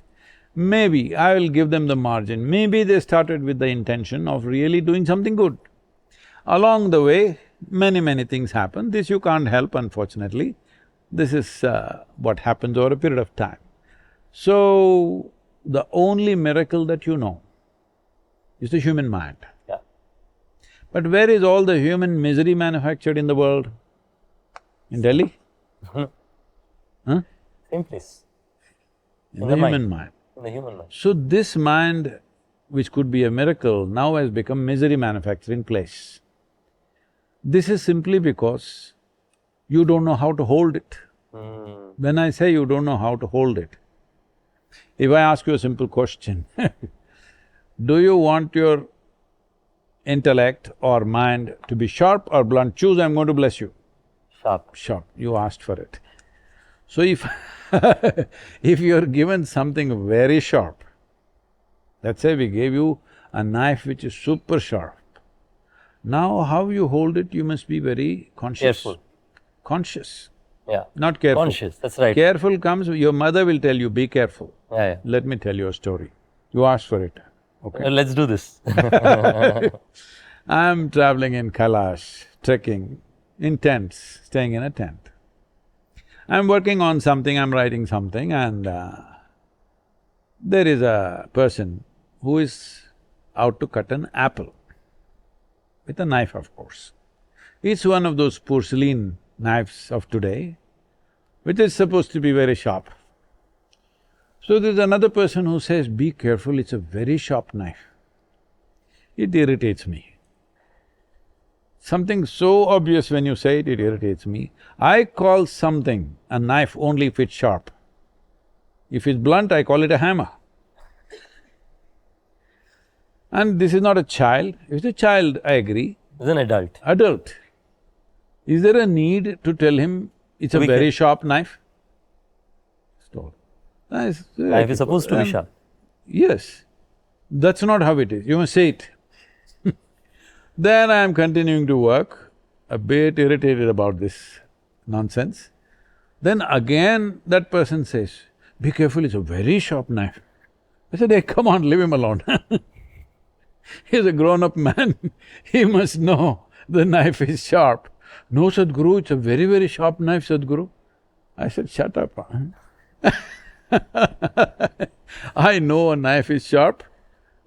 Maybe I will give them the margin, maybe they started with the intention of really doing something good. Along the way, many things happen, this you can't help unfortunately. This is what happens over a period of time. So, the only miracle that you know is the human mind. Yeah. But where is all the human misery manufactured in the world? In Delhi? Huh? Same place. In the human mind. In the human mind. So this mind, which could be a miracle, now has become misery manufacturing place. This is simply because you don't know how to hold it. When I say you don't know how to hold it, if I ask you a simple question, do you want your intellect or mind to be sharp or blunt? Choose, I'm going to bless you. Sharp. Sharp, you asked for it. So if if you're given something very sharp, let's say we gave you a knife which is super sharp, now how you hold it, you must be very conscious. Careful. Conscious, Yeah. not careful. Conscious, that's right. Careful comes, your mother will tell you, be careful. Yeah. Let me tell you a story. You asked for it, okay? Let's do this. I'm traveling in Kailash, trekking, in tents, staying in a tent. I'm working on something, I'm writing something and there is a person who is out to cut an apple, with a knife of course. It's one of those porcelain knives of today, which is supposed to be very sharp. So there's another person who says, be careful, it's a very sharp knife. It irritates me. Something so obvious when you say it, it irritates me. I call something a knife only if it's sharp. If it's blunt, I call it a hammer. And this is not a child. If it's a child, I agree. He's an adult. Adult. Is there a need to tell him it's a very sharp knife? Stole. Life is supposed to be sharp. Yes, that's not how it is, you must say it. Then I am continuing to work, a bit irritated about this nonsense. Then again that person says, "Be careful, it's a very sharp knife." I said, "Hey, come on, leave him alone." He's a grown-up man, he must know the knife is sharp. "No, Sadhguru, it's a very, very sharp knife, Sadhguru." I said, "Shut up, I know a knife is sharp,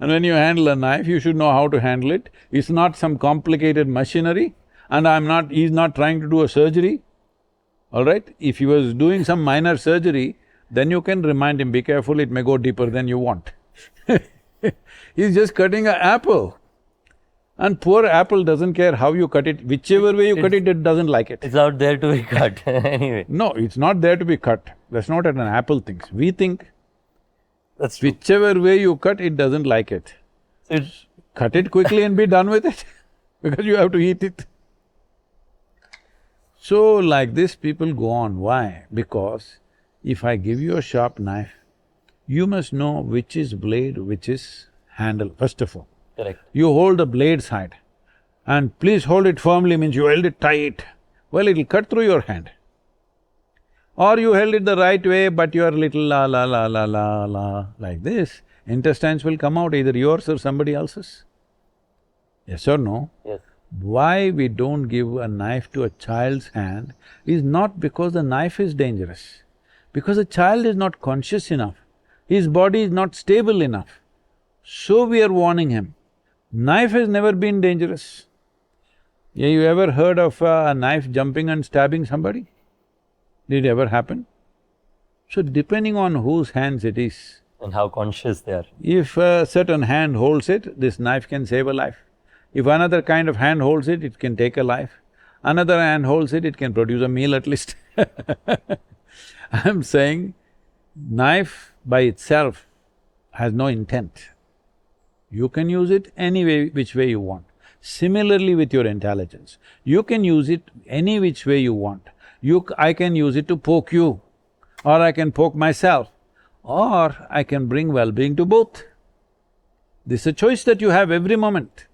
and when you handle a knife, you should know how to handle it. It's not some complicated machinery, and he's not trying to do a surgery, all right? If he was doing some minor surgery, then you can remind him, be careful, it may go deeper than you want." He's just cutting an apple. And poor apple doesn't care how you cut it, whichever way you cut it, it doesn't like it. It's out there to be cut anyway. No, it's not there to be cut. That's not what an apple thinks. We think That's true. whichever way you cut, it doesn't like it. So it's, Cut it quickly and be done with it because you have to eat it. So like this people go on. Why? Because if I give you a sharp knife, you must know which is blade, which is handle, first of all. correct. You hold the blade side and please hold it firmly means you held it tight. Well, it'll cut through your hand. Or you held it the right way but you are little la la la la la la like this, intestines will come out, either yours or somebody else's. Yes or no? Yes. Why we don't give a knife to a child's hand is not because the knife is dangerous, because the child is not conscious enough, his body is not stable enough. So we are warning him. Knife has never been dangerous. Yeah, you ever heard of a knife jumping and stabbing somebody? Did it ever happen? So depending on whose hands it is, And how conscious they are. if a certain hand holds it, this knife can save a life. If another kind of hand holds it, it can take a life. Another hand holds it, it can produce a meal at least. I'm saying, knife by itself has no intent. You can use it any way, which way you want. Similarly with your intelligence, you can use it any which way you want. I can use it to poke you, or I can poke myself, or I can bring well-being to both. This is a choice that you have every moment.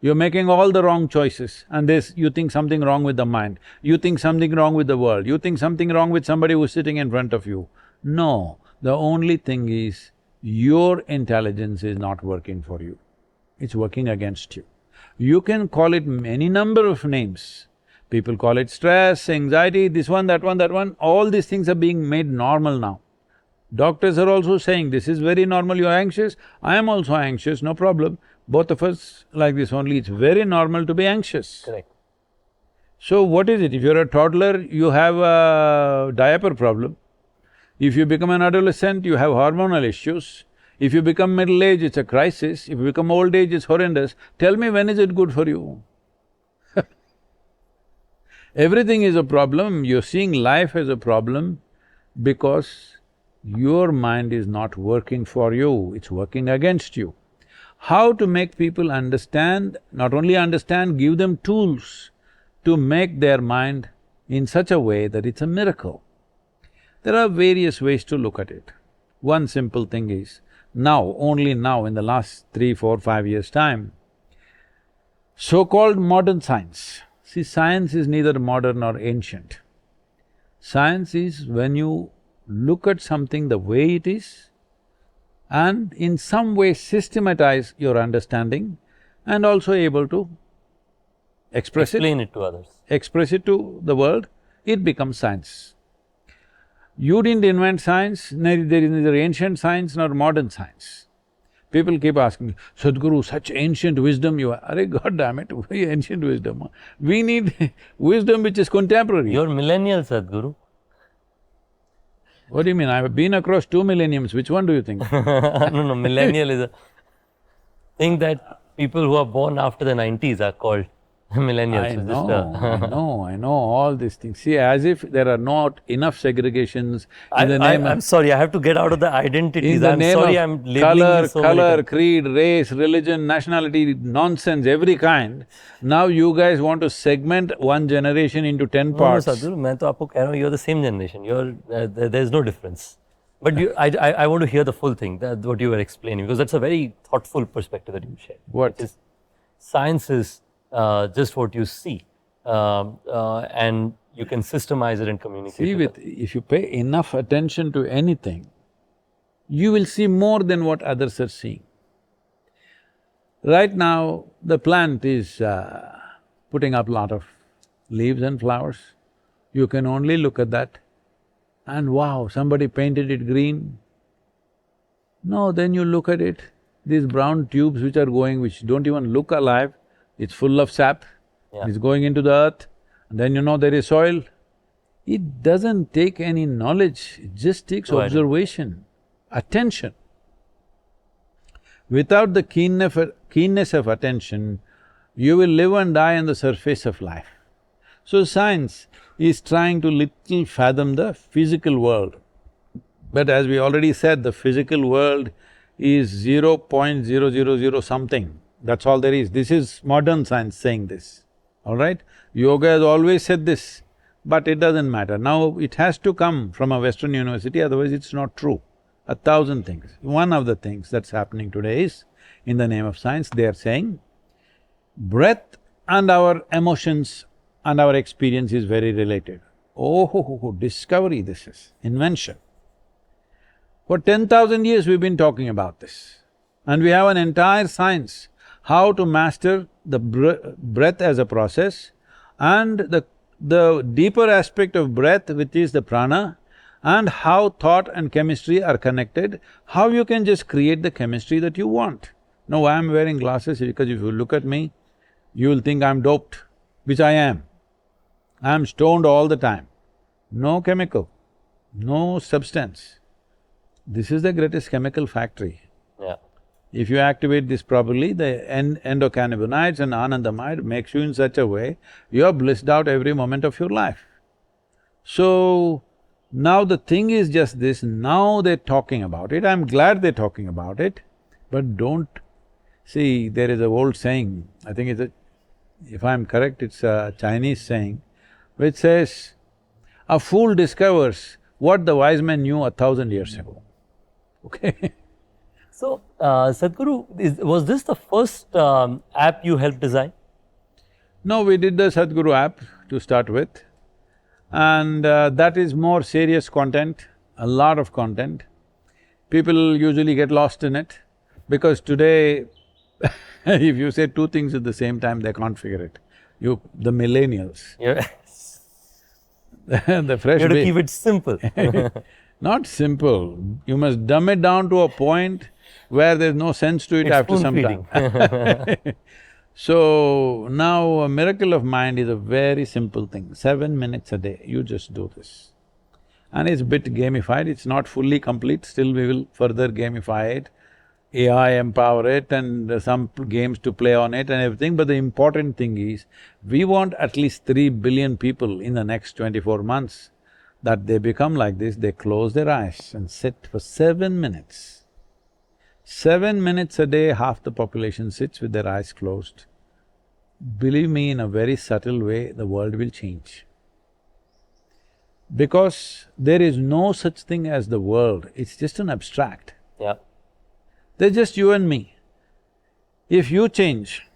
You're making all the wrong choices and you think something wrong with the mind, you think something wrong with the world, you think something wrong with somebody who's sitting in front of you. No, the only thing is, your intelligence is not working for you, it's working against you. You can call it any number of names. People call it stress, anxiety, this one, that one, all these things are being made normal now. Doctors are also saying, this is very normal, you're anxious, I am also anxious, no problem. Both of us like this only, it's very normal to be anxious. Correct. So what is it? If you're a toddler, you have a diaper problem. If you become an adolescent, you have hormonal issues. If you become middle-aged, it's a crisis. If you become old age, it's horrendous. Tell me, when is it good for you? Everything is a problem. You're seeing life as a problem because your mind is not working for you, it's working against you. How to make people understand, not only understand, give them tools to make their mind in such a way that it's a miracle. There are various ways to look at it. One simple thing is, now, only now, in the last 3, 4, 5 years' time, so-called modern science. See, science is neither modern nor ancient. Science is when you look at something the way it is and in some way systematize your understanding and also able to express Explain it to others. express it to the world, it becomes science. You didn't invent science, there is neither ancient science nor modern science. People keep asking, Sadhguru, such ancient wisdom you have. Arey, God damn it, very ancient wisdom. We need wisdom which is contemporary. You're millennial, Sadhguru. What do you mean? I've been across 2 millenniums, which one do you think? No, millennial is a thing that people who are born after the 90s are called millennials. I It's know, just I know all these things. See, as if there are not enough segregations in the name I'm sorry, I have to get out of the identities. in the I'm name sorry, of I'm labeling you so many color, times. creed, race, religion, nationality, nonsense, every kind. Now you guys want to segment one generation into 10 No, parts. Sadhguru, मैं तो आपको कह रहा हूँ, you're the same generation. There's no difference. But I want to hear the full thing, what you were explaining, because that's a very thoughtful perspective that you shared. What? Which is, science is just what you see, and you can systemize it and communicate. See, with if you pay enough attention to anything, you will see more than what others are seeing. Right now, the plant is putting up a lot of leaves and flowers. You can only look at that and wow, somebody painted it green. No, then you look at it, these brown tubes which are going, which don't even look alive, it's full of sap, it's going into the earth, and then you know there is soil. It doesn't take any knowledge, it just takes observation, attention. Without the keenness of attention, you will live and die on the surface of life. So science is trying to little fathom the physical world. But as we already said, the physical world is 0.000 something, that's all there is. This is modern science saying this, all right? Yoga has always said this, but it doesn't matter. Now it has to come from a Western university, otherwise it's not true. 1,000 things. One of the things that's happening today is, in the name of science, they are saying, breath and our emotions and our experience is very related. Oh, discovery this is, invention. For 10,000 years we've been talking about this. And we have an entire science, how to master the breath as a process and the deeper aspect of breath, which is the prana, and how thought and chemistry are connected, how you can just create the chemistry that you want. No, I'm wearing glasses because if you look at me, you will think I'm doped, which I am. I'm stoned all the time. No chemical, no substance. This is the greatest chemical factory. Yeah. If you activate this properly, the endocannabinoids and anandamide makes you in such a way, you're blissed out every moment of your life. So, now the thing is just this, now they're talking about it, I'm glad they're talking about it, but don't… See, there is an old saying, I think it's if I'm correct, it's a Chinese saying, which says, a fool discovers what the wise man knew 1,000 years ago, okay? So, Sadhguru, was this the first app you helped design? No, we did the Sadhguru app to start with, and that is more serious content, a lot of content. People usually get lost in it, because today if you say two things at the same time, they can't figure it. The millennials, Yeah. the fresh… You have to keep it simple. Not simple, you must dumb it down to a point where there's no sense to it It's after some time. So, now a miracle of mind is a very simple thing, 7 minutes a day, you just do this. And it's a bit gamified, it's not fully complete, still we will further gamify it, AI empower it and some games to play on it and everything, but the important thing is, we want at least 3 billion people in the next 24 months, that they become like this, they close their eyes and sit for 7 minutes. 7 minutes a day, half the population sits with their eyes closed. Believe me, in a very subtle way, the world will change. Because there is no such thing as the world, it's just an abstract. Yeah. They're just you and me. If you change,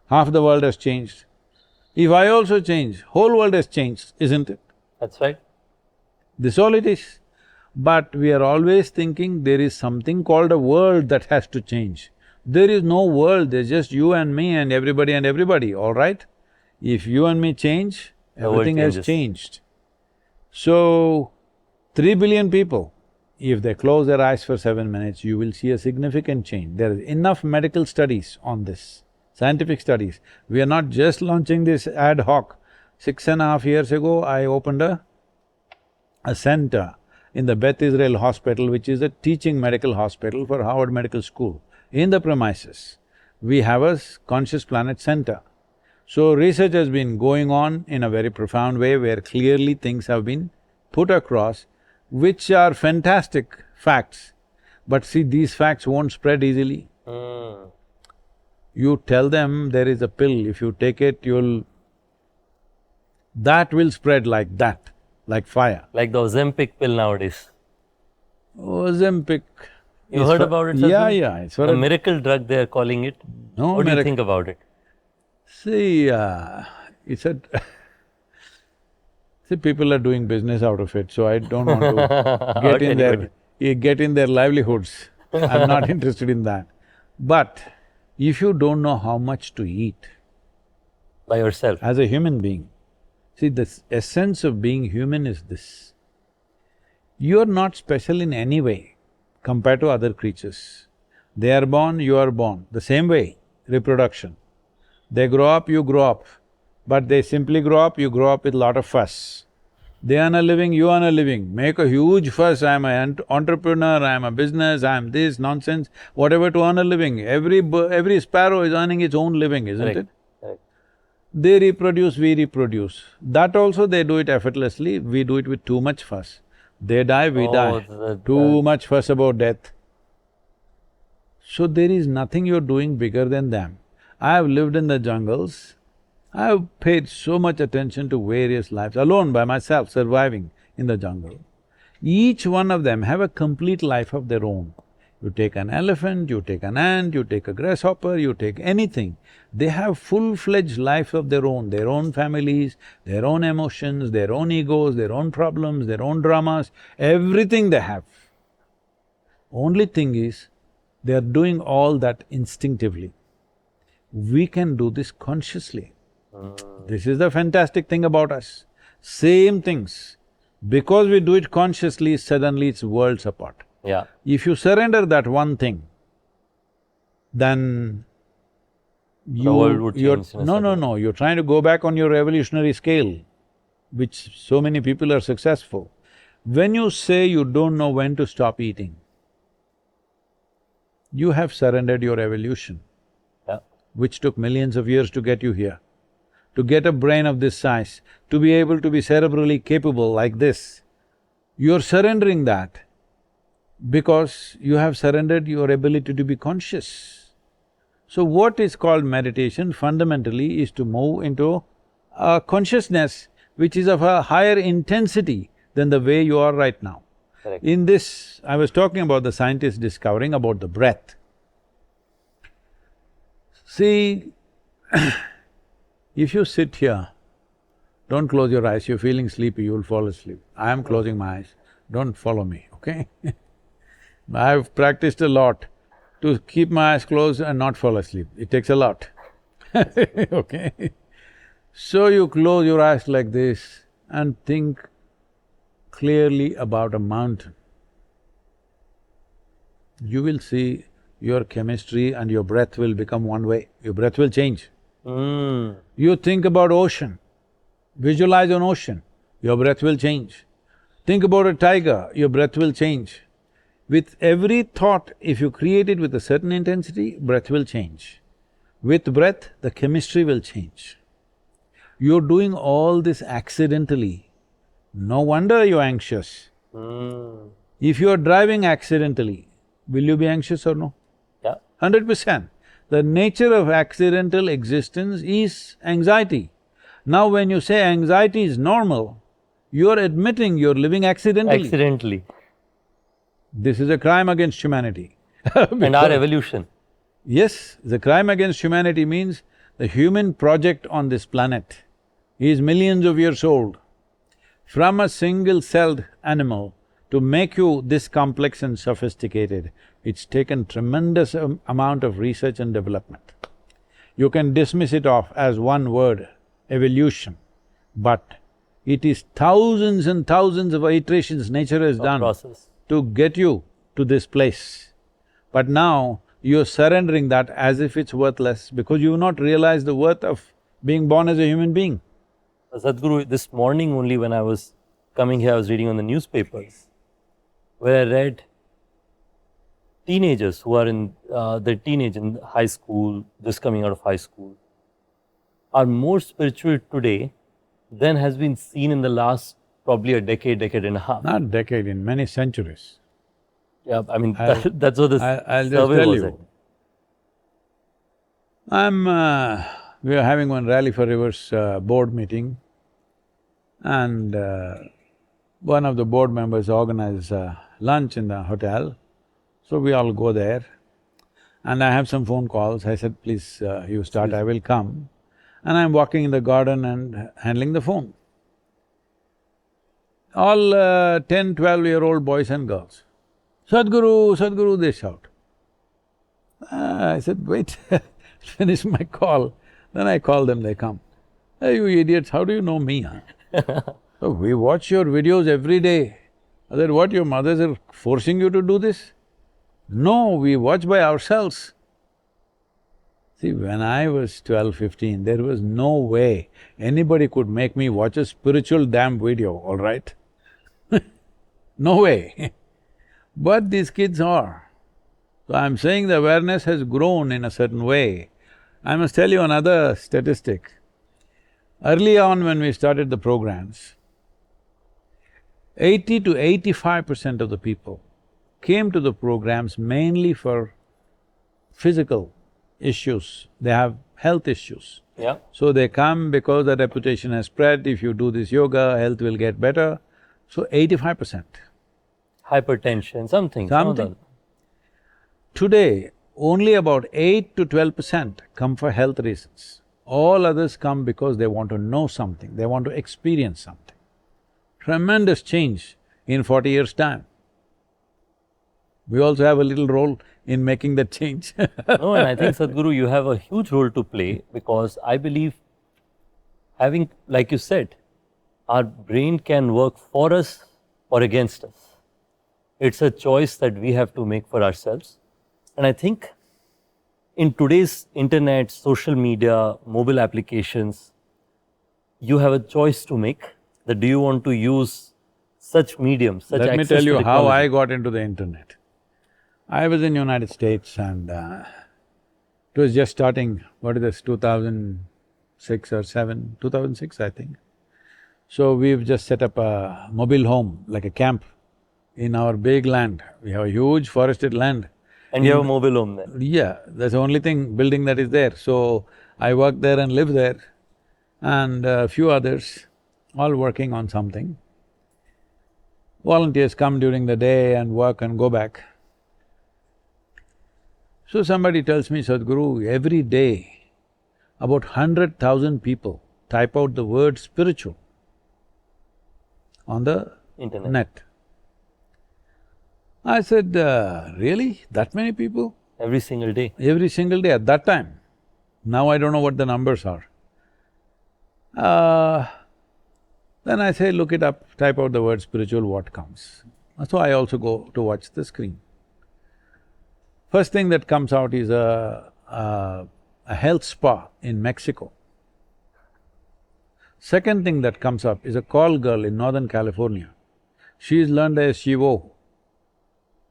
half the world has changed. If I also change, whole world has changed, isn't it? That's right. This all it is. But we are always thinking there is something called a world that has to change. There is no world, there's just you and me and everybody, all right? If you and me change, everything has changed. So, 3 billion people, if they close their eyes for 7 minutes, you will see a significant change. There is enough medical studies on this, scientific studies. We are not just launching this ad hoc. 6.5 years ago, I opened a center in the Beth Israel Hospital, which is a teaching medical hospital for Harvard Medical School. In the premises, we have a Conscious Planet Center. So research has been going on in a very profound way where clearly things have been put across, which are fantastic facts. But see, these facts won't spread easily. You tell them there is a pill, if you take it, that will spread like that, like fire. Like the Ozempic pill nowadays. Ozempic. You is heard for- about it, Yeah, Sadhguru? yeah, it's for A a miracle drug they are calling it. no What do you miracle. think about it? See, it's a see, people are doing business out of it, so I don't want to get in get in their livelihoods. I'm not interested in that. But if you don't know how much to eat By yourself. as a human being, see, the essence of being human is this. You're not special in any way compared to other creatures. They are born, you are born, the same way, reproduction. They grow up, you grow up, but they simply grow up, you grow up with lot of fuss. They earn a living, you earn a living, make a huge fuss, I'm an entrepreneur, I'm a business, I'm this, nonsense, whatever to earn a living. Every sparrow is earning its own living, isn't Correct. it? Correct. They reproduce, we reproduce. That also they do it effortlessly, we do it with too much fuss. They die, we Oh, die. Too much fuss about death. So there is nothing you're doing bigger than them. I have lived in the jungles, I have paid so much attention to various lives, alone by myself, surviving in the jungle. Each one of them have a complete life of their own. You take an elephant, you take an ant, you take a grasshopper, you take anything, they have full-fledged life of their own families, their own emotions, their own egos, their own problems, their own dramas, everything they have. Only thing is, they are doing all that instinctively. We can do this consciously. This is the fantastic thing about us. Same things. Because we do it consciously, suddenly it's worlds apart. Yeah. If you surrender that one thing, then The world would change in a no, you're trying to go back on your evolutionary scale, which so many people are successful. When you say you don't know when to stop eating, you have surrendered your evolution, Yeah. which took millions of years to get you here. To get a brain of this size, to be able to be cerebrally capable like this, you're surrendering that because you have surrendered your ability to be conscious. So what is called meditation fundamentally is to move into a consciousness which is of a higher intensity than the way you are right now. Correct. In this, I was talking about the scientists discovering about the breath. See, if you sit here, don't close your eyes, you're feeling sleepy, you'll fall asleep. I am closing my eyes, don't follow me, okay? I've practiced a lot to keep my eyes closed and not fall asleep. It takes a lot, okay? So you close your eyes like this and think clearly about a mountain. You will see your chemistry and your breath will become one way, your breath will change. You think about ocean, visualize an ocean, your breath will change. Think about a tiger, your breath will change. With every thought, if you create it with a certain intensity, breath will change. With breath, the chemistry will change. You're doing all this accidentally, no wonder you're anxious. If you're driving accidentally, will you be anxious or no? Yeah. 100%. The nature of accidental existence is anxiety. Now when you say anxiety is normal, you're admitting you're living accidentally. Accidentally. This is a crime against humanity. And our evolution. Yes, the crime against humanity means the human project on this planet is millions of years old. From a single-celled animal to make you this complex and sophisticated, it's taken tremendous amount of research and development. You can dismiss it off as one word, evolution, but it is thousands and thousands of iterations nature has done Process. to get you to this place. But now, you're surrendering that as if it's worthless because you've not realized the worth of being born as a human being. Sadhguru, this morning only when I was coming here, I was reading on the newspapers where I read teenagers who are in in high school, just coming out of high school, are more spiritual today than has been seen in the last probably a decade and a half. Not decade, in many centuries. Yeah, I mean, that's what the I'll just survey tell was you. We are having one Rally for Rivers board meeting and one of the board members organized lunch in the hotel, so we all go there. And I have some phone calls. I said, please, you start, I will come. And I'm walking in the garden and handling the phone. All 10, 12-year-old boys and girls, Sadhguru, Sadhguru, they shout. I said, wait, finish my call. Then I call them, they come. Hey, you idiots, how do you know me, huh? "Oh, we watch your videos every day." I said, what, your mothers are forcing you to do this? No, we watch by ourselves. See, when I was 12, 15, there was no way anybody could make me watch a spiritual damn video, all right? No way. But these kids are. So I'm saying the awareness has grown in a certain way. I must tell you another statistic. Early on when we started the programs, 80 to 85% of the people came to the programs mainly for physical issues, they have health issues. Yeah. So they come because the reputation has spread, if you do this yoga, health will get better. So 85%. Hypertension, something. Something. Today, only about 8 to 12% come for health reasons. All others come because they want to know something, they want to experience something. Tremendous change in 40 years' time. We also have a little role in making that change. No, and I think, Sadhguru, you have a huge role to play, because I believe having, like you said, our brain can work for us or against us. It's a choice that we have to make for ourselves. And I think in today's internet, social media, mobile applications, you have a choice to make, that do you want to use such mediums, such Let me access tell to you how technology? I got into the internet. I was in United States and it was just starting, what is this, 2006 or 7? 2006, I think. So we've just set up a mobile home, like a camp, in our big land. We have a huge forested land. And you have a mobile home there. Yeah, that's the only building that is there. So I work there and live there, and a few others, all working on something. Volunteers come during the day and work and go back. So somebody tells me, Sadhguru, every day about 100,000 people type out the word spiritual on the Internet. net. I said, really? That many people? Every single day. Every single day at that time. Now I don't know what the numbers are. Then I say, look it up, type out the word spiritual, what comes? So I also go to watch the screen. First thing that comes out is a health spa in Mexico. Second thing that comes up is a call girl in Northern California. She's learned a SGO,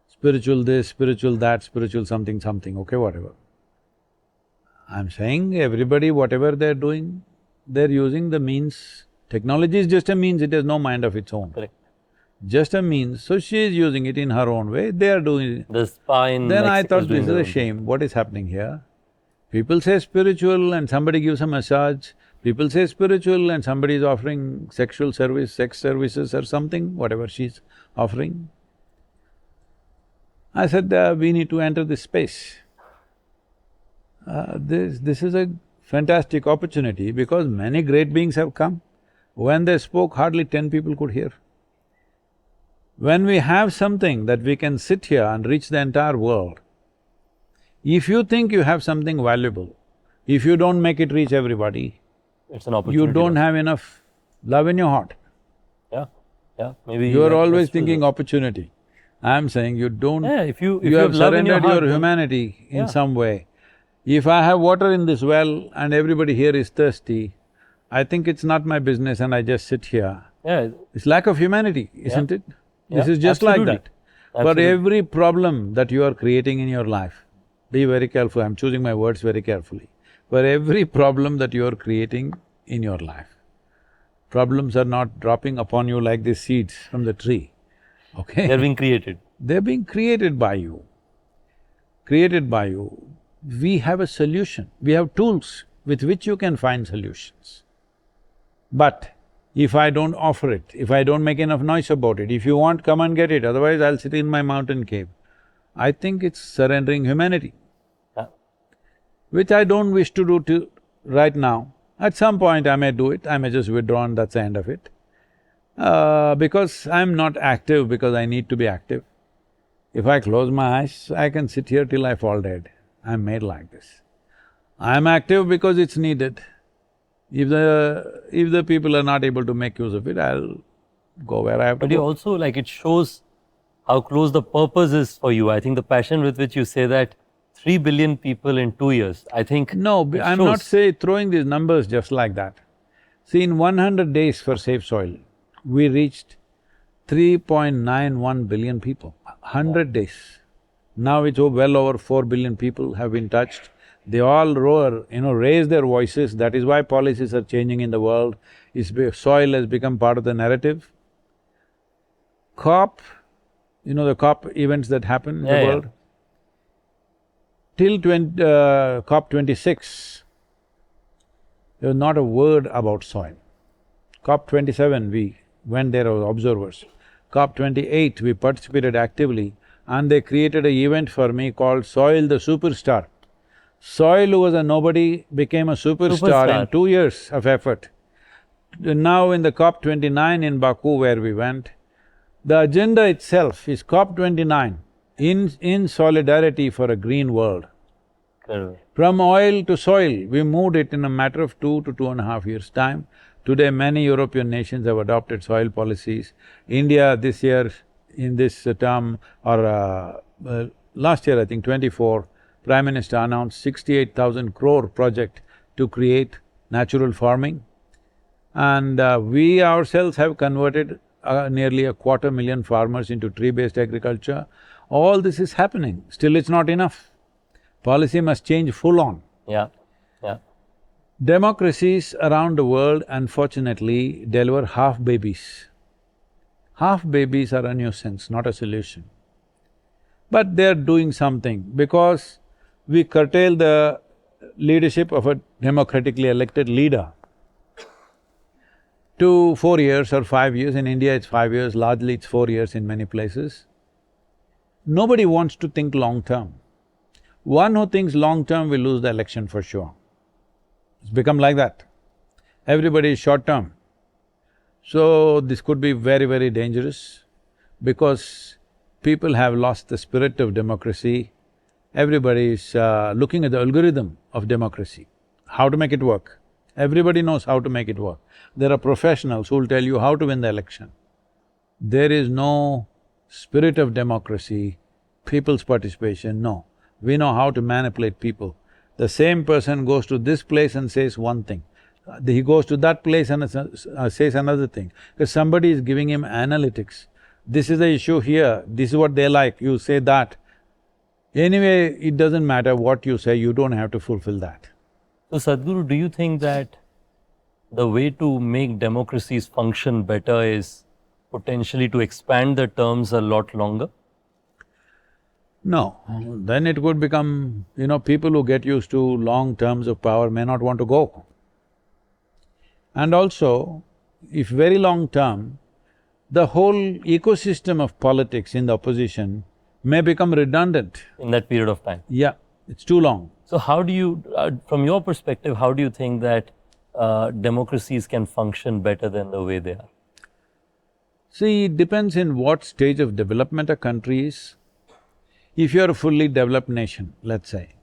spiritual this, spiritual that, spiritual something, something, okay, whatever. I'm saying everybody, whatever they're doing, they're using the means. Technology is just a means, it has no mind of its own. Correct. Just a means, so she is using it in her own way, they are doing it. The spa in Then I Mexico thought, this is doing a their own shame, what is happening here? People say spiritual and somebody gives a massage, people say spiritual and somebody is offering sexual service, sex services or something, whatever she's offering. I said, we need to enter this space. This is a fantastic opportunity because many great beings have come. When they spoke, hardly 10 people could hear. When we have something that we can sit here and reach the entire world, if you think you have something valuable, if you don't make it reach everybody, It's an opportunity. you don't have enough love in your heart. Yeah, yeah, maybe… You are always that's true. thinking opportunity. I'm saying you don't… Yeah, if you You have love in your surrendered heart, your then- humanity in Yeah. some way. If I have water in this well and everybody here is thirsty, I think it's not my business and I just sit here. Yeah, It's lack of humanity, isn't it? This Yeah, is just like absolutely. that. For Absolutely. every problem that you are creating in your life, be very careful, I'm choosing my words very carefully. For every problem that you are creating in your life, problems are not dropping upon you like these seeds from the tree, okay? they're being created. They're being created by you. Created by you. We have a solution, we have tools with which you can find solutions. But if I don't offer it, if I don't make enough noise about it. If you want, come and get it, otherwise I'll sit in my mountain cave. I think it's surrendering humanity, Yeah. which I don't wish to do right now. At some point I may do it, I may just withdraw and that's the end of it. Because I'm not active because I need to be active. If I close my eyes, I can sit here till I fall dead. I'm made like this. I'm active because it's needed. If the people are not able to make use of it, I'll go where I have to But you go. also, like, it shows how close the purpose is for you. I think the passion with which you say that 3 billion people in 2 years, I think No, it I'm not shows. throwing these numbers just like that. See, in 100 days for Safe Soil, we reached 3.91 billion people, 100 days. Now it's well over 4 billion people have been touched. They all roar, raise their voices. That is why policies are changing in the world. Soil has become part of the narrative. COP, the COP events that happen in the Yeah, yeah. world. Till COP 26, there was not a word about soil. COP 27, we went there as observers. COP 28, we participated actively and they created an event for me called Soil the Superstar. Soil, who was a nobody, became a superstar in 2 years of effort. Now in the COP 29 in Baku where we went, the agenda itself is COP 29 in solidarity for a green world. Incredible. From oil to soil, we moved it in a matter of 2 to 2.5 years' time. Today, many European nations have adopted soil policies. India this year, in this term, or last year I think 24, Prime Minister announced 68,000 crore project to create natural farming. And we ourselves have converted nearly 250,000 farmers into tree-based agriculture. All this is happening, still it's not enough. Policy must change full on. Yeah, yeah. Democracies around the world unfortunately deliver half babies. Half babies are a nuisance, not a solution. But they're doing something because we curtail the leadership of a democratically elected leader to 4 years or 5 years. In India it's 5 years, largely it's 4 years in many places. Nobody wants to think long term. One who thinks long term will lose the election for sure. It's become like that. Everybody is short term. So this could be very, very dangerous because people have lost the spirit of democracy. Everybody is looking at the algorithm of democracy, how to make it work. Everybody knows how to make it work. There are professionals who will tell you how to win the election. There is no spirit of democracy, people's participation, no. We know how to manipulate people. The same person goes to this place and says one thing, he goes to that place and says another thing, because somebody is giving him analytics. This is the issue here, this is what they like, you say that. Anyway, it doesn't matter what you say, you don't have to fulfill that. So Sadhguru, do you think that the way to make democracies function better is potentially to expand the terms a lot longer? No, then it could become, people who get used to long terms of power may not want to go. And also, if very long term, the whole ecosystem of politics in the opposition may become redundant. In that period of time? Yeah, it's too long. So how do you, from your perspective, how do you think that democracies can function better than the way they are? See, it depends in what stage of development a country is. If you're a fully developed nation, let's say,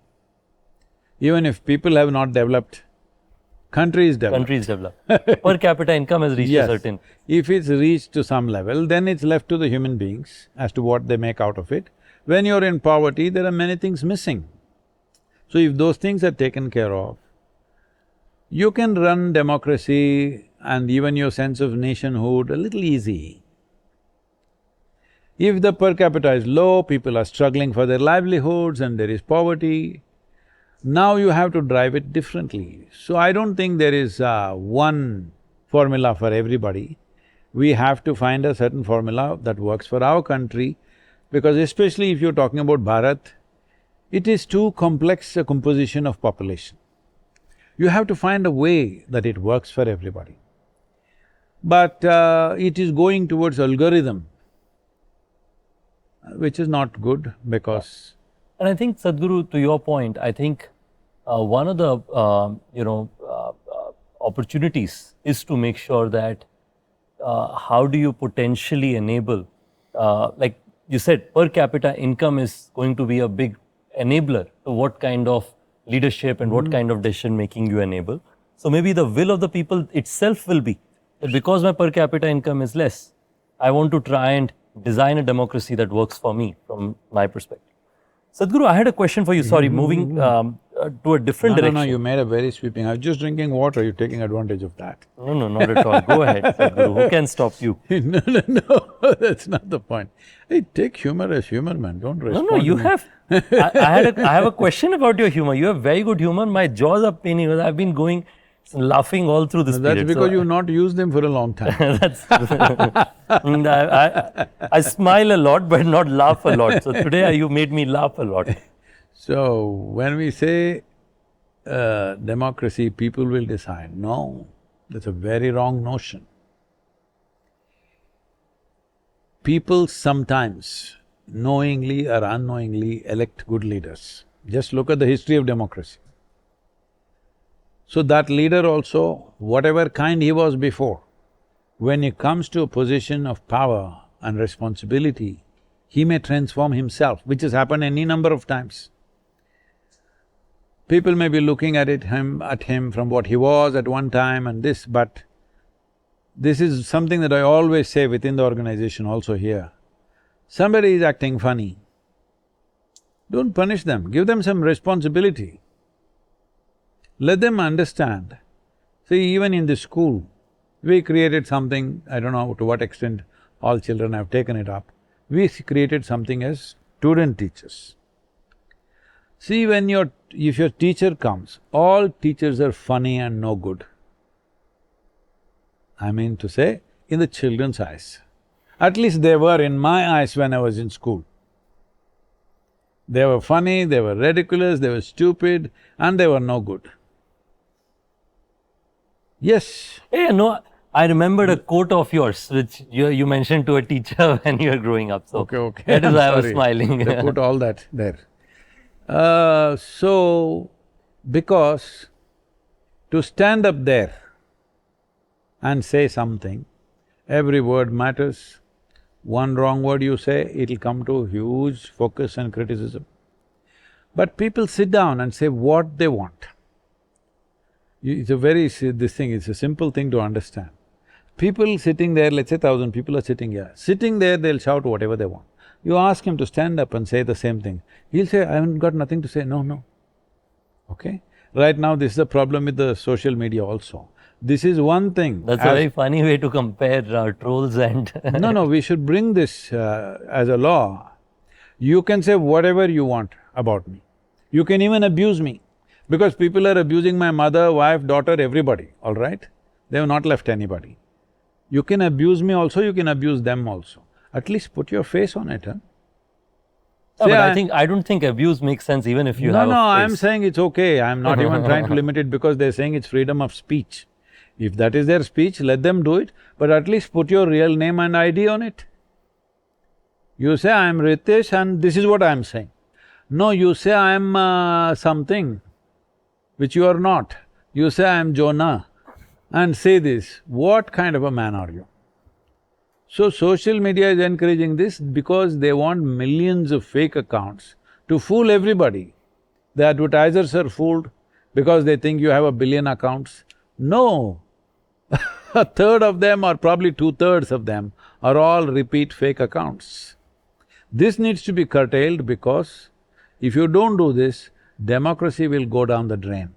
even if people have not developed, country is developed. Country is developed. Per capita income has reached a Yes. certain… If it's reached to some level, then it's left to the human beings as to what they make out of it. When you're in poverty, there are many things missing. So if those things are taken care of, you can run democracy and even your sense of nationhood a little easy. If the per capita is low, people are struggling for their livelihoods and there is poverty, now you have to drive it differently. So I don't think there is one formula for everybody. We have to find a certain formula that works for our country, because especially if you're talking about Bharat, it is too complex a composition of population. You have to find a way that it works for everybody. But it is going towards algorithm, which is not good because… And I think, Sadhguru, to your point, I think one of the opportunities is to make sure that how do you potentially enable, like you said, per capita income is going to be a big enabler to what kind of leadership and what kind of decision making you enable. So maybe the will of the people itself will be that because my per capita income is less, I want to try and design a democracy that works for me from my perspective. Sadhguru, I had a question for you. Sorry, moving to a different direction. No, you made a very sweeping… I was just drinking water, you're taking advantage of that. No, not at all. Go ahead, Sadhguru. Who can stop you? No, that's not the point. Hey, take humor as humor, man, don't respond. No, you have… I have a question about your humor. You have very good humor. My jaws are paining. I've been laughing all through this period. That's because you've not used them for a long time. I smile a lot, but not laugh a lot. So today you made me laugh a lot. So, when we say democracy, people will decide, no, that's a very wrong notion. People sometimes, knowingly or unknowingly, elect good leaders. Just look at the history of democracy. So that leader also, whatever kind he was before, when he comes to a position of power and responsibility, he may transform himself, which has happened any number of times. People may be looking at him from what he was at one time and this, but this is something that I always say within the organization also here. Somebody is acting funny, don't punish them, give them some responsibility. Let them understand. See, even in the school, we created something, I don't know to what extent all children have taken it up, we created something as student teachers. See, if your teacher comes, all teachers are funny and no good. I mean to say, in the children's eyes. At least they were in my eyes when I was in school. They were funny, they were ridiculous, they were stupid, and they were no good. Yes. Hey, no, I remembered a quote of yours which you mentioned to a teacher when you were growing up. So Okay. That is I'm why I was sorry. smiling. They put all that there. So, because to stand up there and say something, every word matters. One wrong word you say, it'll come to huge focus and criticism. But people sit down and say what they want. It's a very… it's a simple thing to understand. People sitting there, let's say 1,000 people are sitting here, sitting there they'll shout whatever they want. You ask him to stand up and say the same thing, he'll say, I haven't got nothing to say, no. Okay? Right now this is the problem with the social media also. This is one thing… That's a very funny way to compare trolls and… No, we should bring this as a law. You can say whatever you want about me. You can even abuse me. Because people are abusing my mother, wife, daughter, everybody, all right? They have not left anybody. You can abuse me also, you can abuse them also. At least put your face on it, huh? No, but I don't think abuse makes sense even if you have a face. No, I'm saying it's okay, I'm not even trying to limit it because they're saying it's freedom of speech. If that is their speech, let them do it, but at least put your real name and ID on it. You say, I'm Ritesh and this is what I'm saying. No, you say, I'm something which you are not. You say, I'm Jonah and say this, what kind of a man are you? So social media is encouraging this because they want millions of fake accounts to fool everybody. The advertisers are fooled because they think you have 1 billion accounts. No, a third of them or probably 2/3 of them are all repeat fake accounts. This needs to be curtailed because if you don't do this, democracy will go down the drain.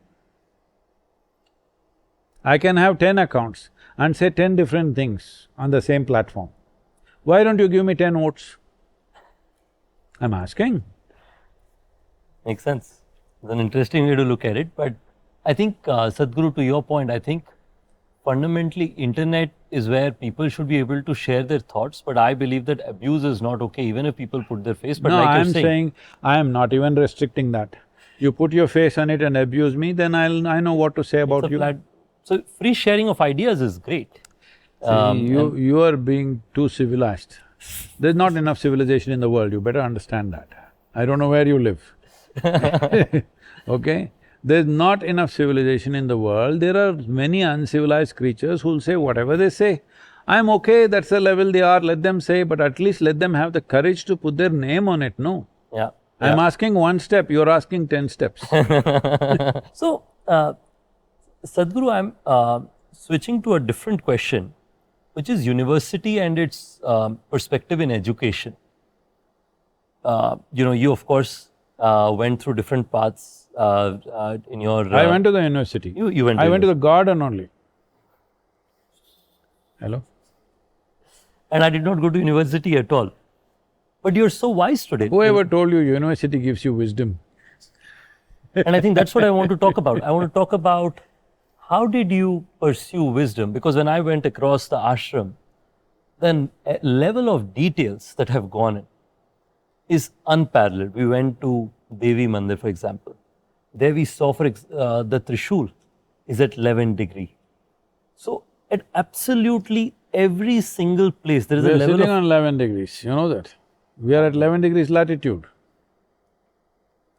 I can have 10 accounts and say 10 different things on the same platform. Why don't you give me 10 votes? I'm asking. Makes sense. It's an interesting way to look at it, but I think, Sadhguru, to your point, I think fundamentally internet is where people should be able to share their thoughts, but I believe that abuse is not okay even if people put their face, but No, like I'm you're saying, I am not even restricting that. You put your face on it and abuse me, then I know what to say about you. So free sharing of ideas is great. You are being too civilized. There's not enough civilization in the world, you better understand that. I don't know where you live. Okay? There's not enough civilization in the world, there are many uncivilized creatures who'll say whatever they say. I'm okay, that's the level they are, let them say, but at least let them have the courage to put their name on it, no? Yeah. I'm asking one step, you're asking 10 steps. So, Sadhguru, I'm switching to a different question, which is university and its perspective in education. You of course went through different paths in your… I went to the university. You went to… I went to the garden only. Hello? And I did not go to university at all. But you're so wise today. Whoever told you university gives you wisdom? And I think that's what I want to talk about. I want to talk about how did you pursue wisdom? Because when I went across the ashram, then a level of details that have gone in is unparalleled. We went to Devi Mandir, for example. There we saw the Trishul is at 11 degree. So at absolutely every single place there is We a are level sitting of… on 11 degrees, you know that? We are at 11 degrees latitude.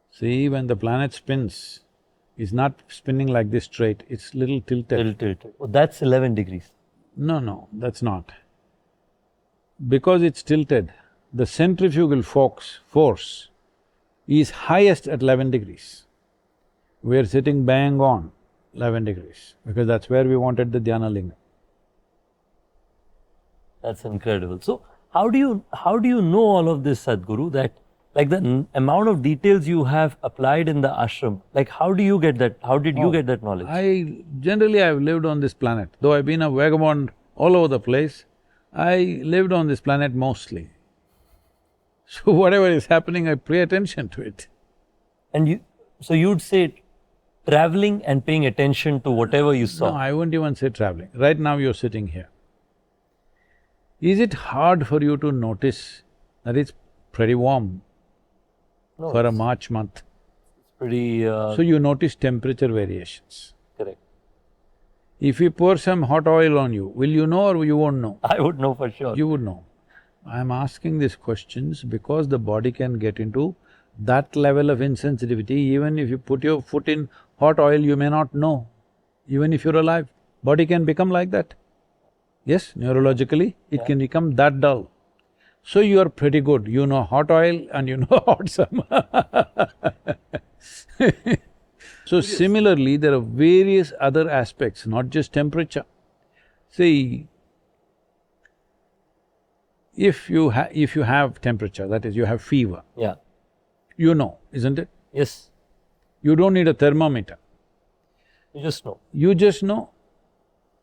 See, when the planet spins, it's not spinning like this straight, it's little tilted. tilted. Oh, that's 11 degrees. No, that's not. Because it's tilted, the centrifugal force is highest at 11 degrees. We are sitting bang on 11 degrees, because that's where we wanted the Dhyana Lingam. That's incredible. So, how do you know all of this, Sadhguru, that like the amount of details you have applied in the ashram, like how do you get that, how did you get that knowledge? Generally I've lived on this planet, though I've been a vagabond all over the place, I lived on this planet mostly. So whatever is happening, I pay attention to it. And so you'd say traveling and paying attention to whatever you saw. No, I wouldn't even say traveling. Right now you're sitting here. Is it hard for you to notice that it's pretty warm for a March month? It's pretty… So you notice temperature variations. Correct. If we pour some hot oil on you, will you know or you won't know? I would know for sure. You would know. I'm asking these questions because the body can get into that level of insensitivity. Even if you put your foot in hot oil, you may not know. Even if you're alive, body can become like that. Yes, neurologically, it can become that dull. So you are pretty good, you know hot oil and you know hot summer. So similarly, there are various other aspects, not just temperature. See, if you have temperature, that is, you have fever, Yeah. you know, isn't it? Yes. You don't need a thermometer. You just know. You just know.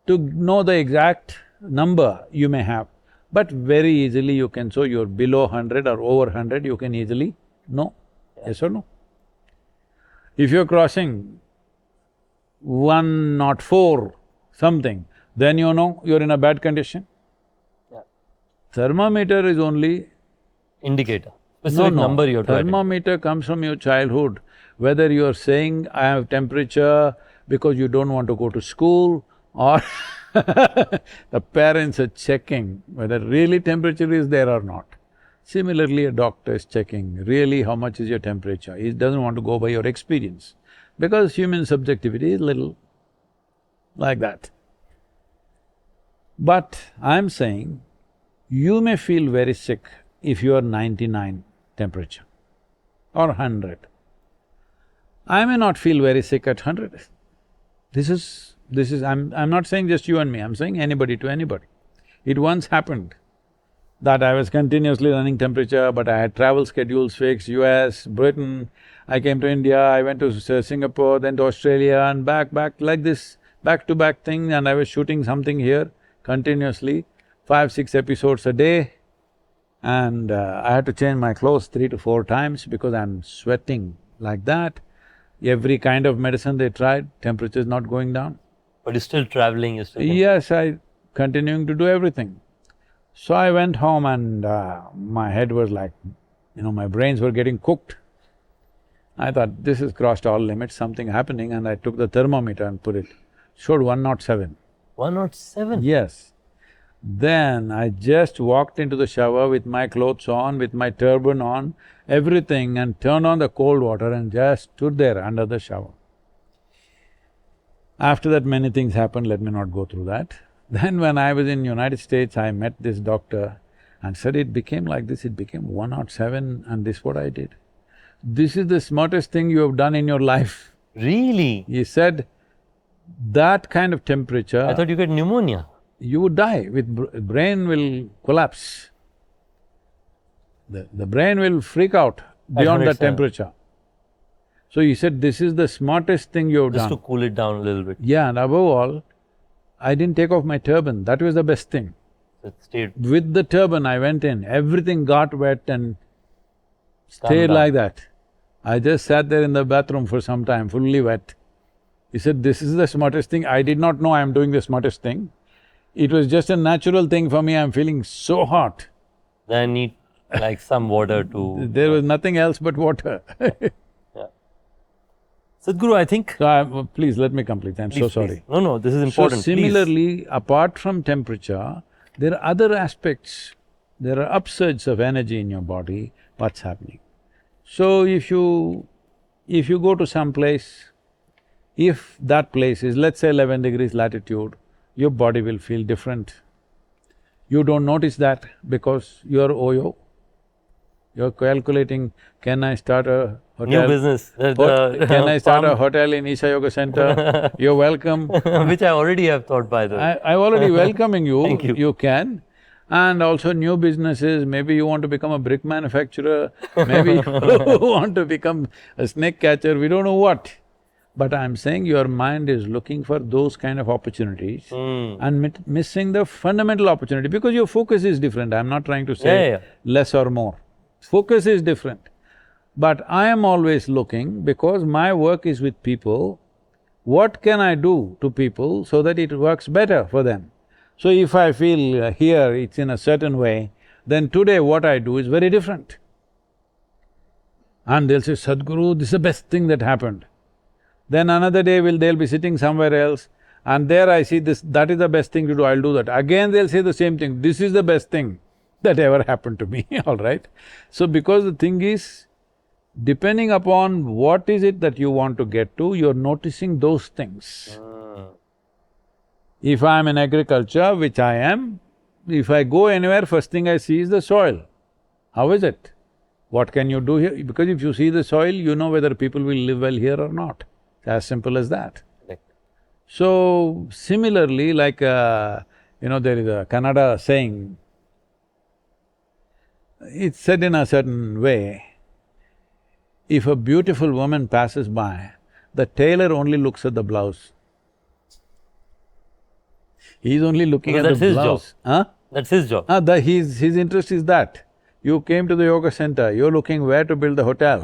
To know the exact number you may have, but very easily you can, so you're below 100 or over 100, you can easily know, yes or no? If you're crossing 104 something, then you know you're in a bad condition. Yeah. Thermometer is only… Indicator. Specific number you're trying. Thermometer comes from your childhood, whether you're saying, I have temperature because you don't want to go to school, or the parents are checking whether really temperature is there or not. Similarly, a doctor is checking really how much is your temperature. He doesn't want to go by your experience, because human subjectivity is little like that. But I'm saying, you may feel very sick if you are 99 temperature or 100. I may not feel very sick at 100. This is… I'm not saying just you and me, I'm saying anybody to anybody. It once happened that I was continuously running temperature, but I had travel schedules fixed, US, Britain, I came to India, I went to Singapore, then to Australia and back, like this, back-to-back thing, and I was shooting something here continuously, 5-6 episodes a day, and I had to change my clothes 3 to 4 times because I'm sweating like that. Every kind of medicine they tried, temperature is not going down. But you're still traveling, you're still… Yes, I continuing to do everything. So I went home and my head was like, my brains were getting cooked. I thought, this has crossed all limits, something happening, and I took the thermometer and put it, showed 107. 107? Yes. Then I just walked into the shower with my clothes on, with my turban on, everything, and turned on the cold water and just stood there under the shower. After that, many things happened, let me not go through that. Then when I was in United States, I met this doctor and said it became like this, it became 107 and this is what I did. This is the smartest thing you have done in your life. Really? He said, that kind of temperature… I thought you get pneumonia. You would die, brain will collapse. The brain will freak out beyond that temperature. So he said, this is the smartest thing you have done. Just to cool it down a little bit. Yeah, and above all, I didn't take off my turban, that was the best thing. It stayed… With the turban I went in, everything got wet and stayed like that. I just sat there in the bathroom for some time, fully wet. He said, this is the smartest thing. I did not know I am doing the smartest thing. It was just a natural thing for me, I'm feeling so hot. Then I need like some water to… There was nothing else but water. Yeah. Sadhguru, I think… So, please let me complete, I'm so sorry. Please. No, this is important. So similarly, apart from temperature, there are other aspects. There are upsurges of energy in your body, what's happening. So if you go to some place, if that place is, let's say 11 degrees latitude, your body will feel different. You don't notice that because you're OYO. You're calculating, can I start a hotel? New business. Can I start a hotel in Isha Yoga Center? You're welcome. Which I already have thought, by the way. I'm already welcoming you. Thank you. You can. And also new businesses, maybe you want to become a brick manufacturer, maybe you want to become a snake catcher, we don't know what. But I'm saying your mind is looking for those kind of opportunities and missing the fundamental opportunity because your focus is different. I'm not trying to say less or more. Focus is different. But I am always looking, because my work is with people, what can I do to people so that it works better for them? So if I feel here it's in a certain way, then today what I do is very different. And they'll say, Sadhguru, this is the best thing that happened. Then another day they'll be sitting somewhere else and there I see this, that is the best thing to do, I'll do that. Again they'll say the same thing, this is the best thing that ever happened to me, all right? So because the thing is, depending upon what is it that you want to get to, you're noticing those things. If I'm in agriculture, which I am, if I go anywhere, first thing I see is the soil. How is it? What can you do here? Because if you see the soil, you know whether people will live well here or not. It's as simple as that. Right. So, similarly, like there is a Kannada saying, it's said in a certain way, if a beautiful woman passes by, the tailor only looks at the blouse. He's only looking at the blouse. That's his job. Huh? That's his job. His interest is that. You came to the yoga center, you're looking where to build the hotel.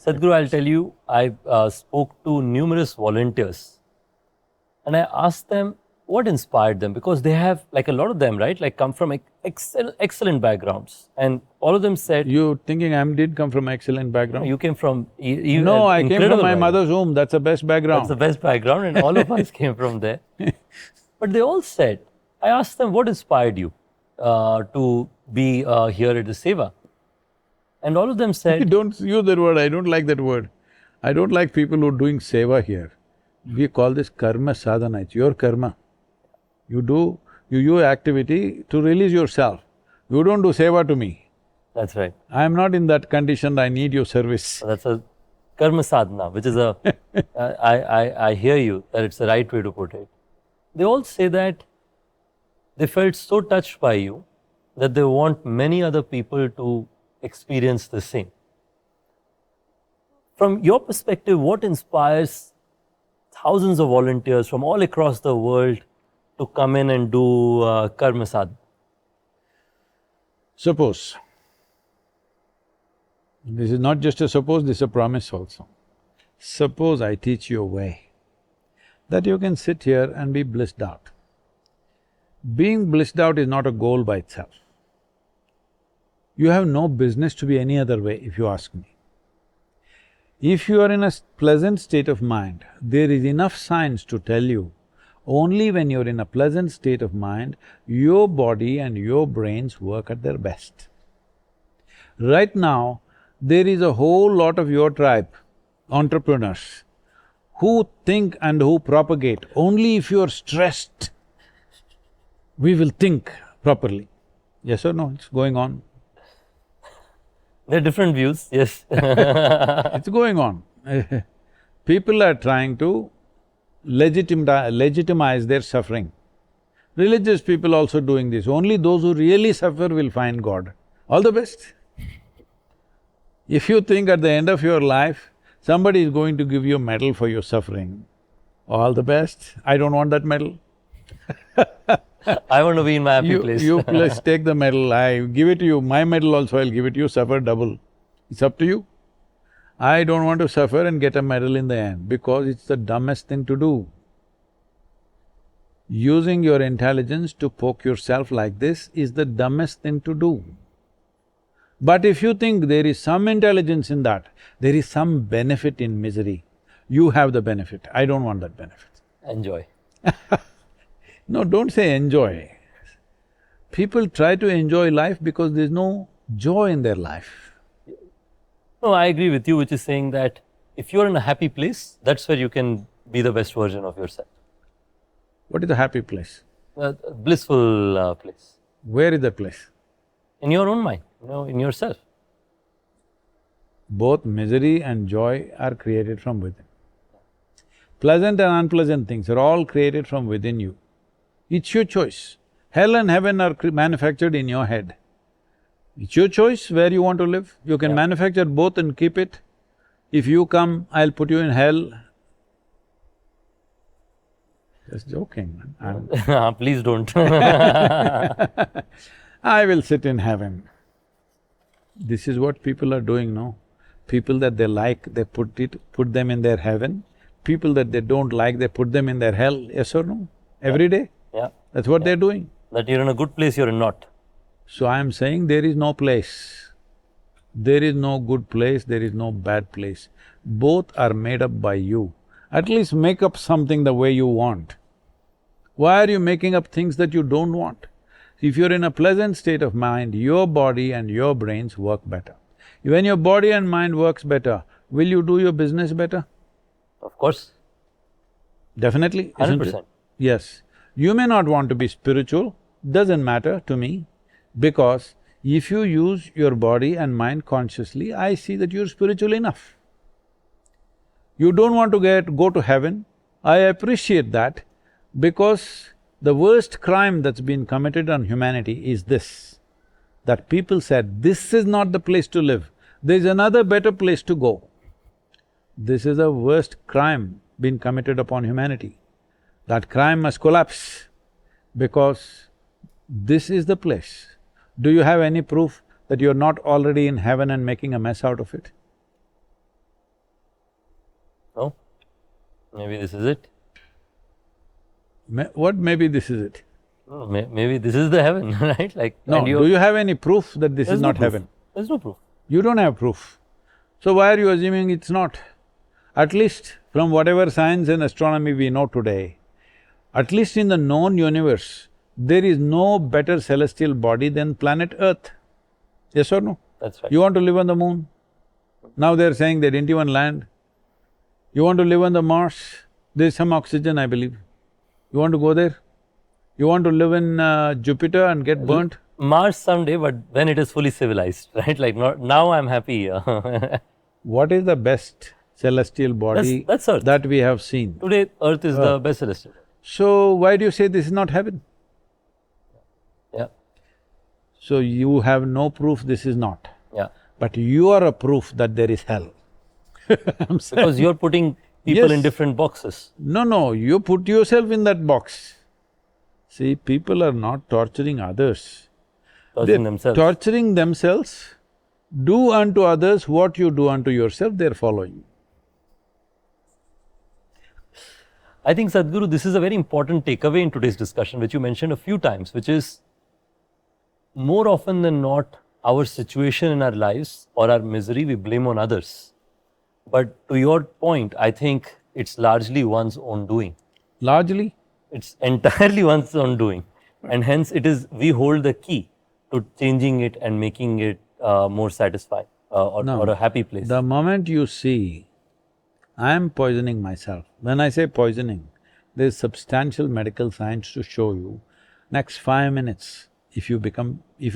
Sadhguru, I'll tell you, I spoke to numerous volunteers and I asked them what inspired them, because they have, like a lot of them, right, like come from excellent backgrounds, and all of them said… You thinking I did come from excellent background? You came from… No, I came from my mother's womb, that's the best background. That's the best background and all of us came from there. But they all said, I asked them, what inspired you to be here at the Seva? And all of them said… Don't use that word, I don't like that word. I don't like people who are doing seva here. We call this karma sadhana, it's your karma. You do activity to release yourself. You don't do seva to me. That's right. I am not in that condition, I need your service. That's a karma sadhana, which is a… I hear you, that it's the right way to put it. They all say that they felt so touched by you that they want many other people to experience the same. From your perspective, what inspires thousands of volunteers from all across the world to come in and do karma sadhana? Suppose, this is not just a suppose, this is a promise also. Suppose I teach you a way that you can sit here and be blissed out. Being blissed out is not a goal by itself. You have no business to be any other way, if you ask me. If you are in a pleasant state of mind, there is enough science to tell you Only when you're in a pleasant state of mind, your body and your brains work at their best. Right now, there is a whole lot of your tribe, entrepreneurs, who think and who propagate, only if you're stressed, we will think properly. Yes or no? It's going on. There are different views, yes. It's going on. People are trying to legitimize their suffering. Religious people also doing this. Only those who really suffer will find God. All the best. If you think at the end of your life, somebody is going to give you a medal for your suffering, all the best. I don't want that medal. I want to be in my happy place. You please take the medal, I give it to you. My medal also I'll give it to you, suffer double. It's up to you. I don't want to suffer and get a medal in the end because it's the dumbest thing to do. Using your intelligence to poke yourself like this is the dumbest thing to do. But if you think there is some intelligence in that, there is some benefit in misery, you have the benefit. I don't want that benefit. Enjoy. No, don't say enjoy. People try to enjoy life because there's no joy in their life. No, I agree with you, which is saying that if you're in a happy place, that's where you can be the best version of yourself. What is a happy place? A blissful place. Where is that place? In your own mind, in yourself. Both misery and joy are created from within. Pleasant and unpleasant things are all created from within you. It's your choice. Hell and heaven are manufactured in your head. It's your choice where you want to live. You can manufacture both and keep it. If you come, I'll put you in hell. Just joking, man. Please don't. I will sit in heaven. This is what people are doing now. People that they like, they put them in their heaven. People that they don't like, they put them in their hell, yes or no? Every day? Yeah. That's what they're doing. That you're in a good place, you're not. So I'm saying there is no place. There is no good place, there is no bad place. Both are made up by you. At least make up something the way you want. Why are you making up things that you don't want? If you're in a pleasant state of mind, your body and your brains work better. When your body and mind works better, will you do your business better? Of course. Definitely, isn't it? 100%. Yes. You may not want to be spiritual, doesn't matter to me, because if you use your body and mind consciously, I see that you're spiritual enough. You don't want to go to heaven, I appreciate that, because the worst crime that's been committed on humanity is this, that people said, this is not the place to live, there's another better place to go. This is the worst crime been committed upon humanity. That crime must collapse because this is the place. Do you have any proof that you're not already in heaven and making a mess out of it? No? Maybe this is it. What maybe this is it? No, maybe this is the heaven, right? No, do you have any proof that this is not proof. heaven? There's no proof. You don't have proof. So why are you assuming it's not? At least from whatever science and astronomy we know today, at least in the known universe, there is no better celestial body than planet Earth. Yes or no? That's right. You want to live on the moon? Now they're saying they didn't even land. You want to live on the Mars? There's some oxygen, I believe. You want to go there? You want to live in Jupiter and get burnt? Mars someday, but when it is fully civilized, right? Now I'm happy. What is the best celestial body that's Earth. that we have seen? Today, Earth is the best celestial. So why do you say this is not heaven? Yeah. So you have no proof this is not. Yeah. But you are a proof that there is hell. I'm saying. Because you're putting people in Yes. different boxes. No, you put yourself in that box. See, people are not torturing others. Torturing They're themselves. torturing themselves. Do unto others what you do unto yourself, they're following. I think, Sadhguru, this is a very important takeaway in today's discussion, which you mentioned a few times, which is more often than not, our situation in our lives or our misery we blame on others. But to your point, I think it's largely one's own doing. Largely, It's entirely one's own doing. And hence we hold the key to changing it and making it more satisfying or a happy place. The moment you see, I am poisoning myself. When I say poisoning, there is substantial medical science to show you. Next 5 minutes, if you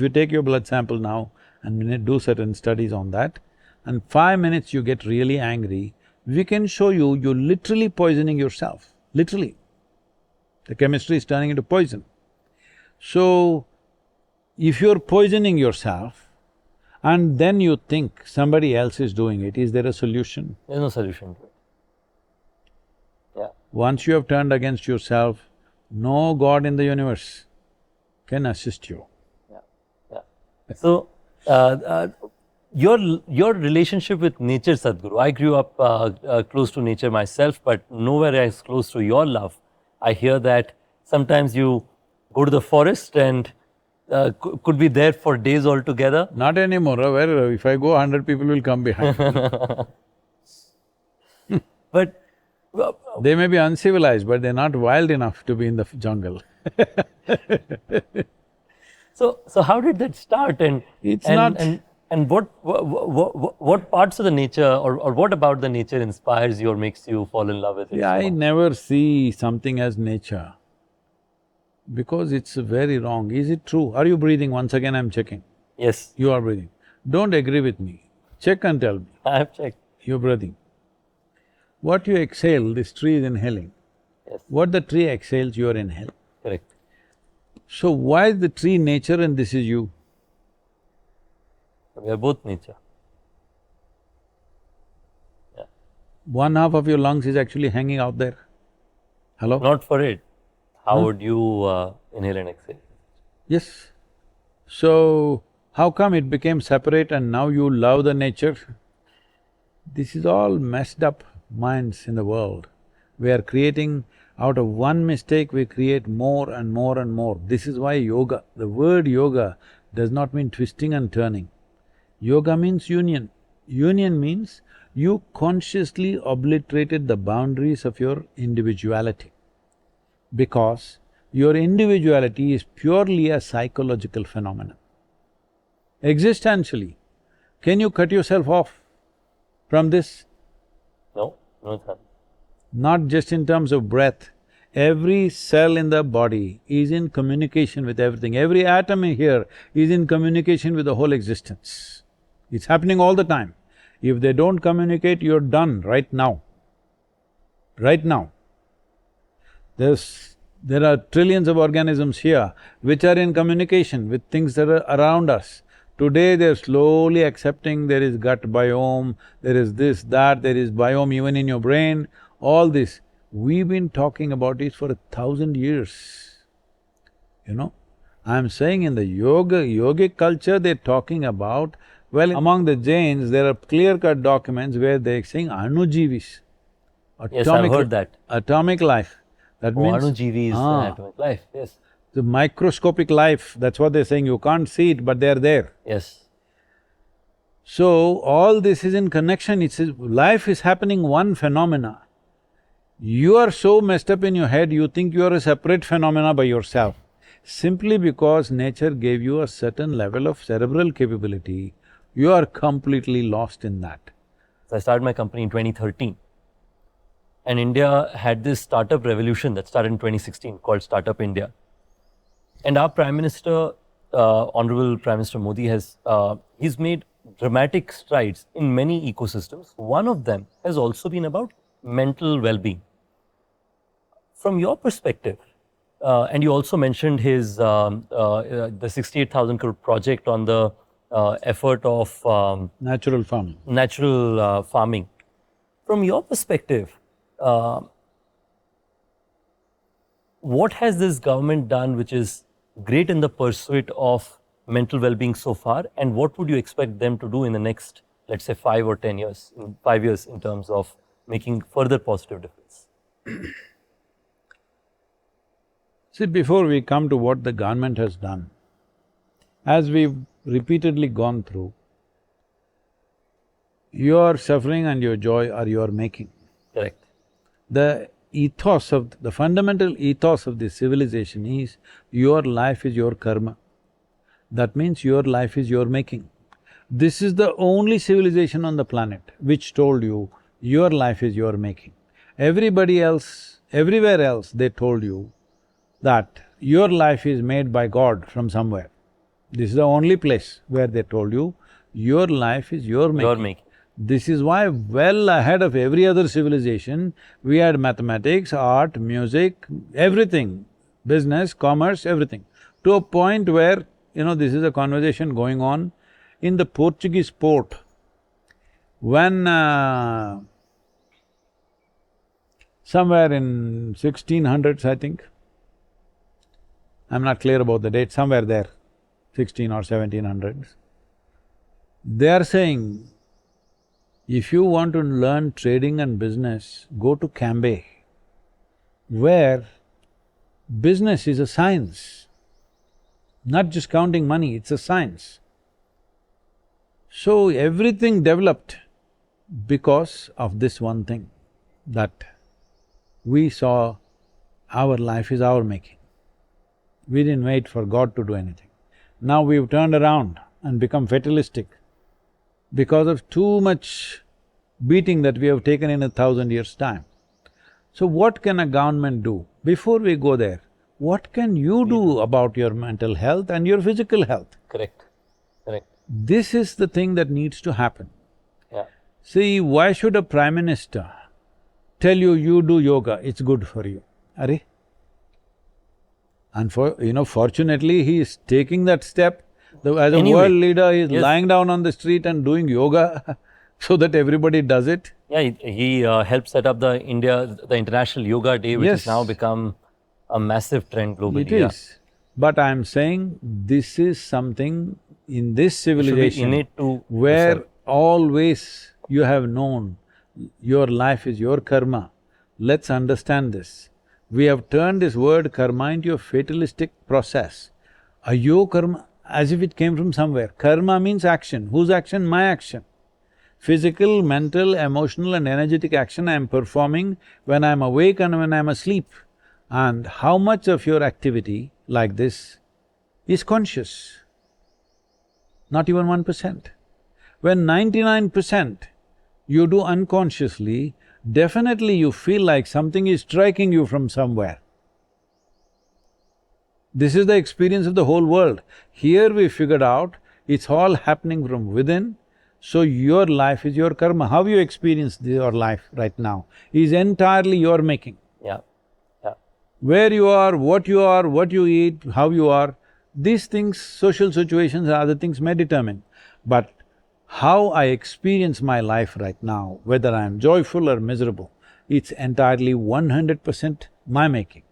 take your blood sample now and do certain studies on that, and 5 minutes you get really angry, we can show you, you're literally poisoning yourself, literally. The chemistry is turning into poison. So, if you're poisoning yourself and then you think somebody else is doing it, is there a solution? There's no solution to it. Yeah. Once you have turned against yourself, no God in the universe can assist you. Yeah. So, your relationship with nature, Sadhguru. I grew up close to nature myself, but nowhere as close to your love. I hear that sometimes you go to the forest and could be there for days altogether. Not anymore, where if I go, 100 people will come behind. But they may be uncivilized, but they're not wild enough to be in the jungle. So how did that start? And what parts of the nature or what about the nature inspires you or makes you fall in love with it? Yeah, I never see something as nature because it's very wrong. Is it true? Are you breathing? Once again I'm checking. Yes. You are breathing. Don't agree with me. Check and tell me. I have checked. You're breathing. What you exhale, this tree is inhaling. Yes. What the tree exhales, you are inhaling. Correct. So why is the tree nature and this is you? We are both nature. Yeah. One half of your lungs is actually hanging out there. Hello? Not for it. How would you inhale and exhale? Yes. So, how come it became separate and now you love the nature? This is all messed up minds in the world. We are creating, out of one mistake we create more and more and more. This is why yoga, the word yoga does not mean twisting and turning. Yoga means union. Union means you consciously obliterated the boundaries of your individuality because your individuality is purely a psychological phenomenon. Existentially, can you cut yourself off from this? No, no chance. Not just in terms of breath. Every cell in the body is in communication with everything. Every atom in here is in communication with the whole existence. It's happening all the time. If they don't communicate, you're done right now. Right now. There are trillions of organisms here which are in communication with things that are around us. Today they're slowly accepting there is gut biome, there is this, that, there is biome even in your brain, all this. We've been talking about it for 1,000 years, you know. I'm saying in the yogic culture they're talking about, well, among the Jains there are clear-cut documents where they're saying anujivis, Yes, I've heard that. Atomic life. That means… Anujivi is atomic life, yes. The microscopic life, that's what they're saying, you can't see it but they're there. Yes. So, all this is in connection, life is happening one phenomena. You are so messed up in your head, you think you are a separate phenomena by yourself. Simply because nature gave you a certain level of cerebral capability, you are completely lost in that. So I started my company in 2013. And India had this startup revolution that started in 2016 called Startup India. And our Prime Minister, Honorable Prime Minister Modi he's made dramatic strides in many ecosystems. One of them has also been about mental well-being. From your perspective, and you also mentioned the 68,000 crore project on the effort of… Natural farming. Natural farming. From your perspective, what has this government done which is great in the pursuit of mental well-being so far, and what would you expect them to do in the next, let's say, 5 or 10 years, 5 years in terms of making further positive difference? See, before we come to what the government has done, as we've repeatedly gone through, your suffering and your joy are your making. Correct. The the fundamental ethos of this civilization is your life is your karma. That means your life is your making. This is the only civilization on the planet which told you your life is your making. Everybody else, everywhere else, they told you that your life is made by God from somewhere. This is the only place where they told you your life is your making. Your making. This is why well ahead of every other civilization, we had mathematics, art, music, everything, business, commerce, everything. To a point where, this is a conversation going on in the Portuguese port. When somewhere in 1600s, I think, I'm not clear about the date, somewhere there, 16 or 1700s, they are saying, if you want to learn trading and business, go to Cambay, where business is a science, not just counting money, it's a science. So everything developed because of this one thing, that we saw our life is our making. We didn't wait for God to do anything. Now we've turned around and become fatalistic because of too much beating that we have taken in 1,000 years' time. So what can a government do? Before we go there, what can you do about your mental health and your physical health? Correct, correct. This is the thing that needs to happen. Yeah. See, why should a prime minister tell you, you do yoga, it's good for you? Arre? And fortunately, he is taking that step. As a Anyway, world leader, he is yes. lying down on the street and doing yoga so that everybody does it. Yeah, he helped set up the International Yoga Day, which Yes. has now become a massive trend globally. It is. But I'm saying this is something in this civilization innate to where yourself. always you have known your life is your karma. Let's understand this. We have turned this word karma into a fatalistic process. Ayo karma, as if it came from somewhere. Karma means action. Whose action? My action. Physical, mental, emotional and energetic action I am performing when I am awake and when I am asleep. And how much of your activity like this is conscious? Not even 1%. When 99% you do unconsciously, definitely you feel like something is striking you from somewhere. This is the experience of the whole world. Here we figured out it's all happening from within, so your life is your karma. How you experience your life right now is entirely your making. Yeah, yeah. Where you are, what you eat, how you are, these things, social situations and other things may determine. But how I experience my life right now, whether I am joyful or miserable, it's entirely 100% my making.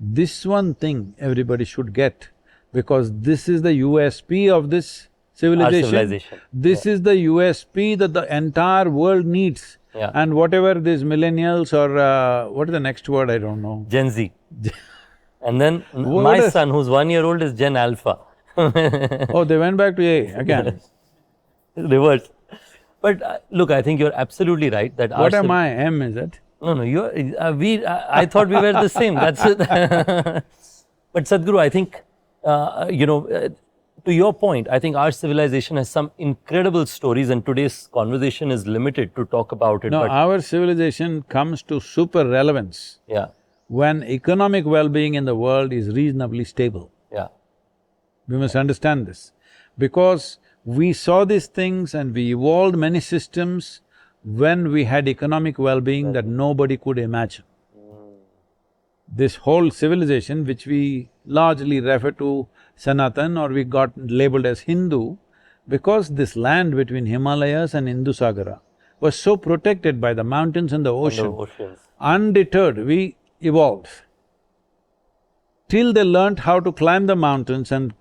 This one thing everybody should get, because this is the USP of this civilization. Our civilization. This is the USP that the entire world needs. Yeah. And whatever these millennials or what is the next word, I don't know. Gen Z. And then What my is- son, who's 1 year old, is Gen Alpha. Oh, they went back to A again. Reverse. But look, I think you're absolutely right that What am I? M, is it? No, no, you're, I thought we were the same, that's it. But Sadhguru, I think, to your point, I think our civilization has some incredible stories and today's conversation is limited to talk about it. No, but our civilization comes to super relevance yeah, when economic well-being in the world is reasonably stable. yeah, We must understand this, because we saw these things and we evolved many systems when we had economic well-being that nobody could imagine. This whole civilization, which we largely refer to Sanatana or we got labeled as Hindu, because this land between Himalayas and Indusagara was so protected by the mountains and the ocean, oceans. undeterred, we evolved. Till they learnt how to climb the mountains and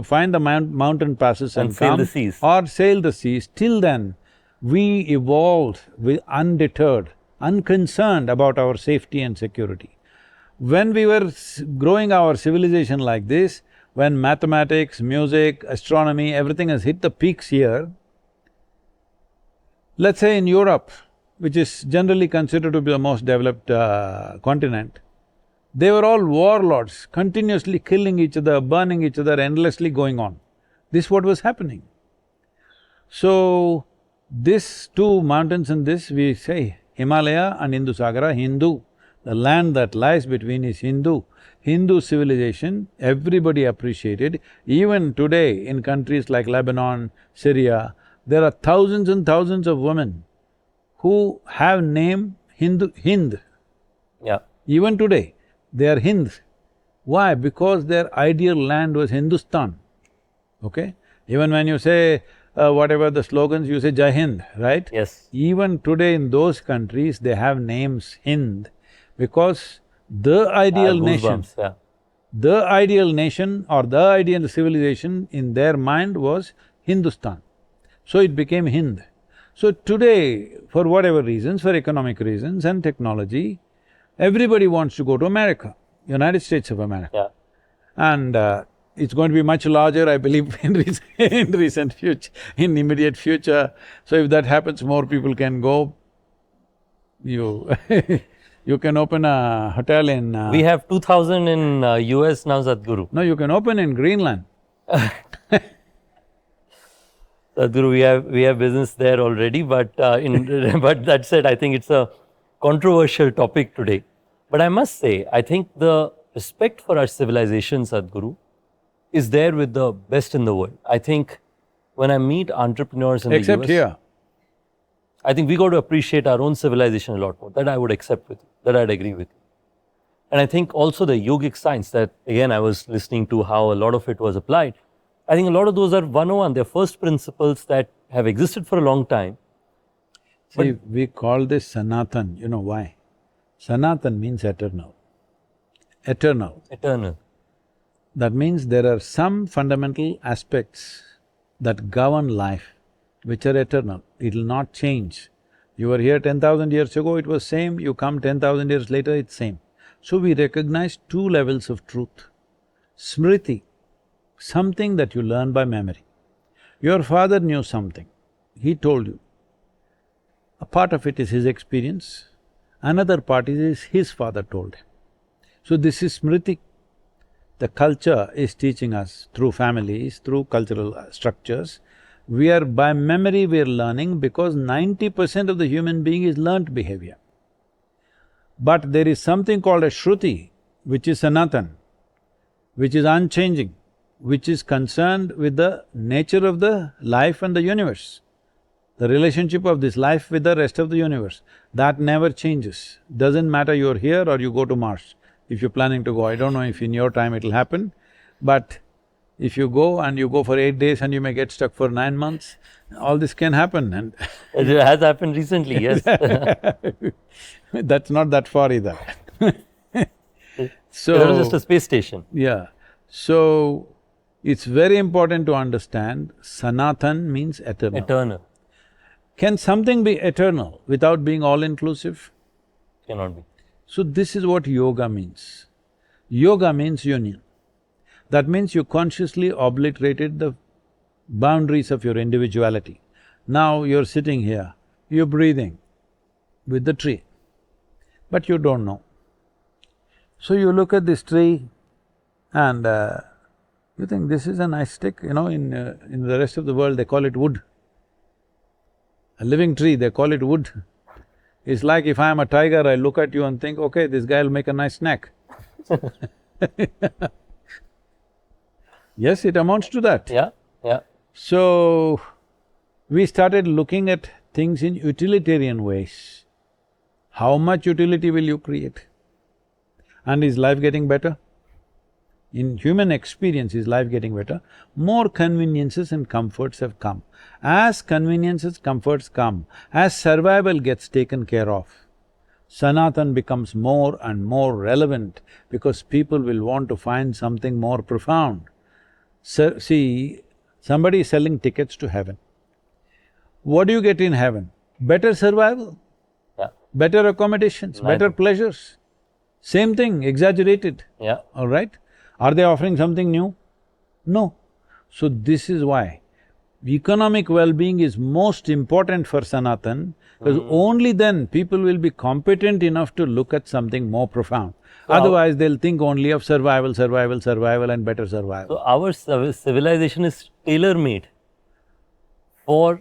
find the mountain passes and sail come, the seas. or sail the seas, till then we evolved with undeterred, unconcerned about our safety and security. When we were growing our civilization like this, when mathematics, music, astronomy, everything has hit the peaks here, let's say in Europe, which is generally considered to be the most developed continent, they were all warlords, continuously killing each other, burning each other, endlessly going on. This is what was happening. So, these two mountains in this, we say Himalaya and Indusagara, Hindu. The land that lies between is Hindu. Hindu civilization, everybody appreciated. Even today, in countries like Lebanon, Syria, there are thousands and thousands of women who have name Hind. Yeah. Even today, they are Hind. Why? Because their ideal land was Hindustan, okay? Even when you say whatever the slogans, you say Jai Hind, right? Yes. Even today in those countries, they have names Hind because the ideal nation… Goosebumps, yeah. The ideal nation or the ideal civilization in their mind was Hindustan. So it became Hind. So today, for whatever reasons, for economic reasons and technology, everybody wants to go to America, United States of America. Yeah. And it's going to be much larger, I believe, in recent future, in immediate future. So if that happens, more people can go. You you can open a hotel in… We have 2,000 in US now, Sadhguru. No, you can open in Greenland. Sadhguru, we have business there already, but but that said, I think it's a controversial topic today. But I must say, I think the respect for our civilization, Sadhguru, is there with the best in the world. I think when I meet entrepreneurs in Except the US… here. I think we got to appreciate our own civilization a lot more. That I would accept with you, that I'd agree with you. And I think also the yogic science that, again, I was listening to how a lot of it was applied. I think a lot of those are 101, they're first principles that have existed for a long time. See, we call this Sanatan, you know why? Sanatan means eternal. Eternal. Eternal. That means there are some fundamental aspects that govern life which are eternal. It'll not change. You were here 10,000 years ago, it was same, you come 10,000 years later, it's same. So we recognize two levels of truth. Smriti, something that you learn by memory. Your father knew something, he told you. A part of it is his experience, another part is his father told him. So this is Smriti. The culture is teaching us through families, through cultural structures. We are… by memory we are learning because 90% of the human being is learnt behavior. But there is something called a Shruti, which is Sanatan, which is unchanging, which is concerned with the nature of the life and the universe, the relationship of this life with the rest of the universe. That never changes. Doesn't matter you're here or you go to Mars, if you're planning to go. I don't know if in your time it'll happen, but if you go and you go for 8 days and you may get stuck for 9 months, all this can happen and It has happened recently, yes. that's not that far either. So… That was just a space station. Yeah. So, it's very important to understand Sanatan means eternal. Eternal. Can something be eternal without being all-inclusive? Cannot be. So this is what yoga means. Yoga means union. That means you consciously obliterated the boundaries of your individuality. Now you're sitting here, you're breathing with the tree, but you don't know. So you look at this tree and you think this is a nice stick, you know, in the rest of the world they call it wood. A living tree, they call it wood. It's like if I am a tiger, I look at you and think, okay, this guy will make a nice snack. Yes, it amounts to that. Yeah, yeah. So, we started looking at things in utilitarian ways. How much utility will you create? And is life getting better? In human experience, is life getting better? More conveniences and comforts have come. As conveniences, comforts come, as survival gets taken care of, Sanatan becomes more and more relevant because people will want to find something more profound. So, see, somebody is selling tickets to heaven. What do you get in heaven? Better survival, Yeah, better accommodations, better pleasures. Same thing, exaggerated, yeah. all right? Are they offering something new? No. So this is why Economic well-being is most important for Sanatan, because only then people will be competent enough to look at something more profound. Otherwise, they'll think only of survival, survival, survival and better survival. So our civilization is tailor-made for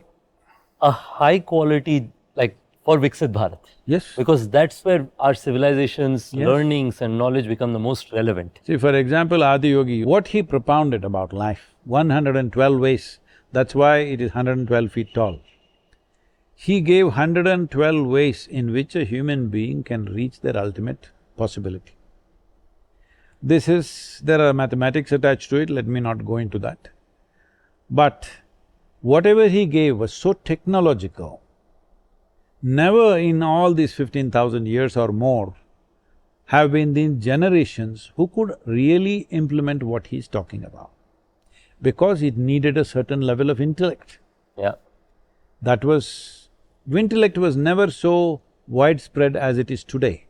a high quality, like for Viksit Bharat. Yes. Because that's where our civilization's Yes. learnings and knowledge become the most relevant. See, for example, Adiyogi, what he propounded about life, 112 ways, that's why it is 112 feet tall. He gave 112 ways in which a human being can reach their ultimate possibility. There are mathematics attached to it, let me not go into that. But whatever he gave was so technological. Never in all these 15,000 years or more have been the generations who could really implement what he's talking about, because it needed a certain level of intellect. Yeah. Intellect was never so widespread as it is today.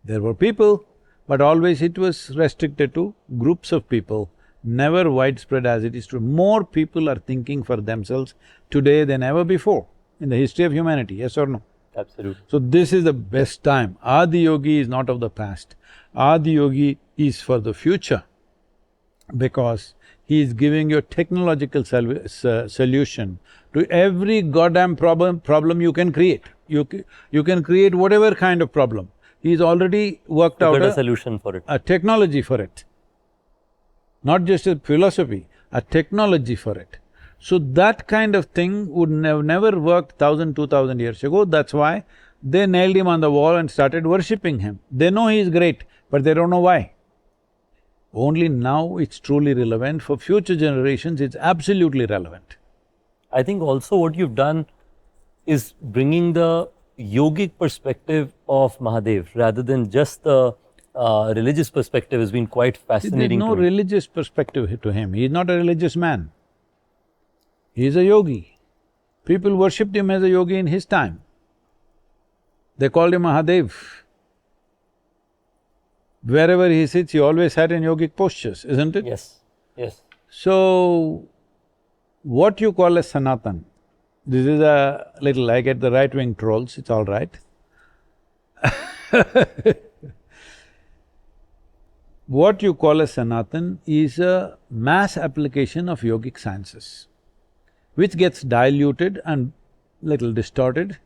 There were people, but always it was restricted to groups of people, never widespread as it is today. More people are thinking for themselves today than ever before in the history of humanity, yes or no? Absolutely. So this is the best time. Adiyogi is not of the past. Adiyogi is for the future, because he is giving you a technological solution to every goddamn problem you can create. You can create whatever kind of problem. He's already worked out a solution for it. A technology for it. Not just a philosophy, a technology for it. So that kind of thing would never worked 1,000–2,000 years ago, that's why they nailed him on the wall and started worshipping him. They know he is great, but they don't know why. Only now it's truly relevant. For future generations, it's absolutely relevant. I think also what you've done is bringing the yogic perspective of Mahadev rather than just the religious perspective has been quite fascinating. There's no to me. religious perspective to him. He's not a religious man. He's a yogi. People worshipped him as a yogi in his time. They called him Mahadev. Wherever he sits, he always sat in yogic postures, isn't it? Yes, yes. So, what you call as Sanatan, this is a little… I get the right-wing trolls, it's all right. What you call as Sanatan is a mass application of yogic sciences, which gets diluted and little distorted,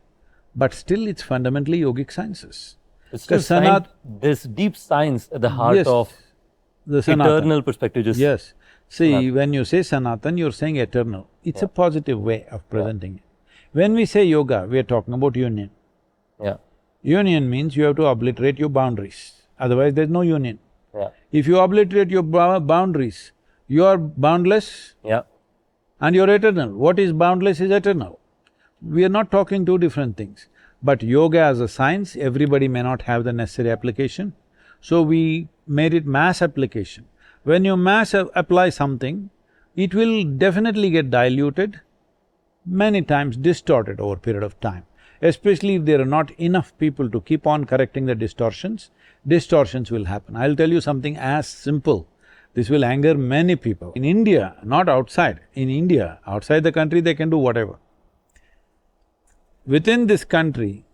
but still it's fundamentally yogic sciences. It's just there's deep science at the heart Yes, of the Sanatan. eternal perspective. Just Yes. See, Sanatan. when you say Sanatan, you're saying eternal. It's a positive way of presenting it. When we say yoga, we are talking about union. Yeah, Union means you have to obliterate your boundaries, otherwise there's no union. yeah, If you obliterate your boundaries, you are boundless yeah. and you're eternal. What is boundless is eternal. We are not talking two different things. But yoga as a science, everybody may not have the necessary application, so we made it mass application. When you mass apply something, it will definitely get diluted, many times distorted over a period of time. Especially if there are not enough people to keep on correcting the distortions will happen. I'll tell you something as simple. This will anger many people. In India, not outside, in India, outside the country they can do whatever. Within this country,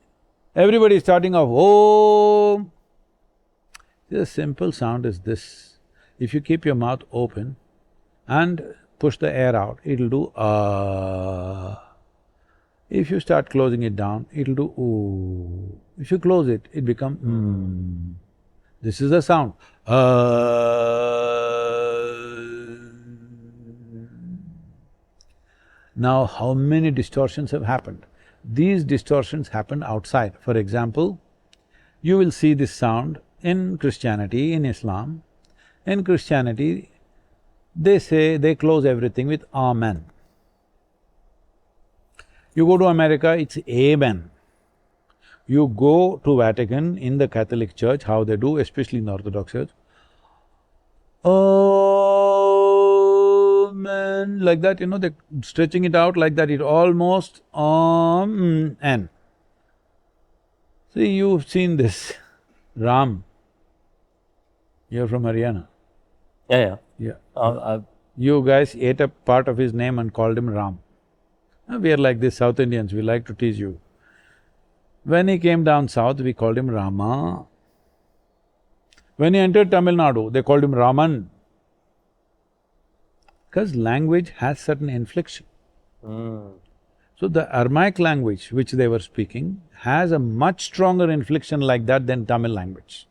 everybody is starting off, Om. The simple sound is this. If you keep your mouth open and push the air out, it'll do If you start closing it down, it'll do ooh. If you close it, it becomes This is the sound. Now, how many distortions have happened? These distortions happen outside. For example, you will see this sound in Christianity, in Islam. In Christianity, they close everything with Amen. You go to America, it's Amen. You go to Vatican, in the Catholic Church, how they do, especially in the Orthodox Church, Amen, like that, they're stretching it out like that, it almost N. See, you've seen this, Ram, you're from Haryana. Yeah, yeah. Yeah. You guys ate up part of his name and called him Ram. We are like this South Indians, we like to tease you. When he came down south, we called him Rama. When he entered Tamil Nadu, they called him Raman. Because language has certain inflection. So the Aramaic language which they were speaking has a much stronger inflection like that than Tamil language.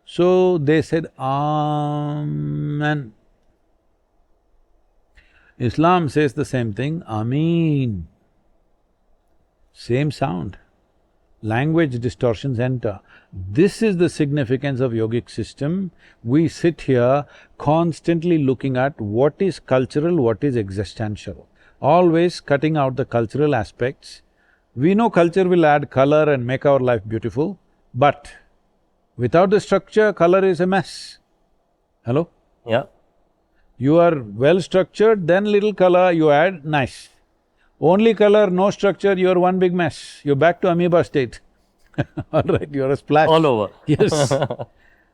So they said, Amen. Islam says the same thing, Ameen. Same sound. Language distortions enter. This is the significance of yogic system. We sit here constantly looking at what is cultural, what is existential. Always cutting out the cultural aspects. We know culture will add color and make our life beautiful, but without the structure, color is a mess. Hello? Yeah. You are well structured, then little color you add, nice. Only color, no structure, you're one big mess. You're back to amoeba state. All right, you're a splash. All over. Yes.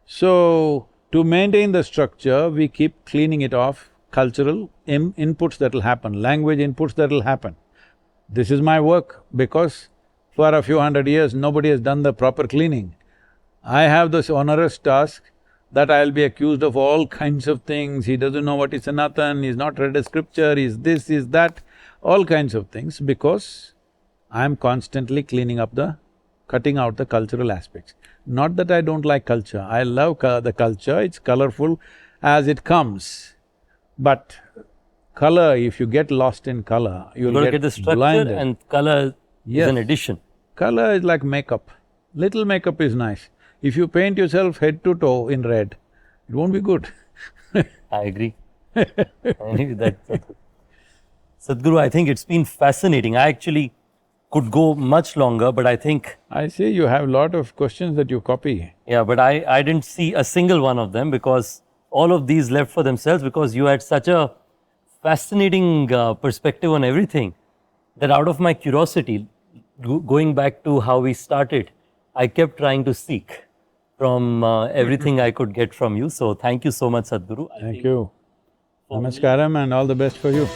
So, to maintain the structure, we keep cleaning it off, cultural inputs that will happen, language inputs that will happen. This is my work because for a few hundred years, nobody has done the proper cleaning. I have this onerous task that I'll be accused of all kinds of things, he doesn't know what is Sanatana, he's not read a scripture, he's this, he's that, all kinds of things because I'm constantly cleaning up cutting out the cultural aspects. Not that I don't like culture, I love the culture, it's colorful as it comes. But color, if you get lost in color, you'll get the structure blinded. and color Yes. is an addition. Color is like makeup. Little makeup is nice. If you paint yourself head to toe in red, it won't be good. I agree. Sadhguru, I think it's been fascinating. I actually could go much longer, but I think… I see you have a lot of questions that you copy. Yeah, but I didn't see a single one of them because all of these left for themselves because you had such a fascinating perspective on everything that out of my curiosity, going back to how we started, I kept trying to seek from everything I could get from you. So thank you so much, Sadhguru. Thank you. Namaskaram and all the best for you.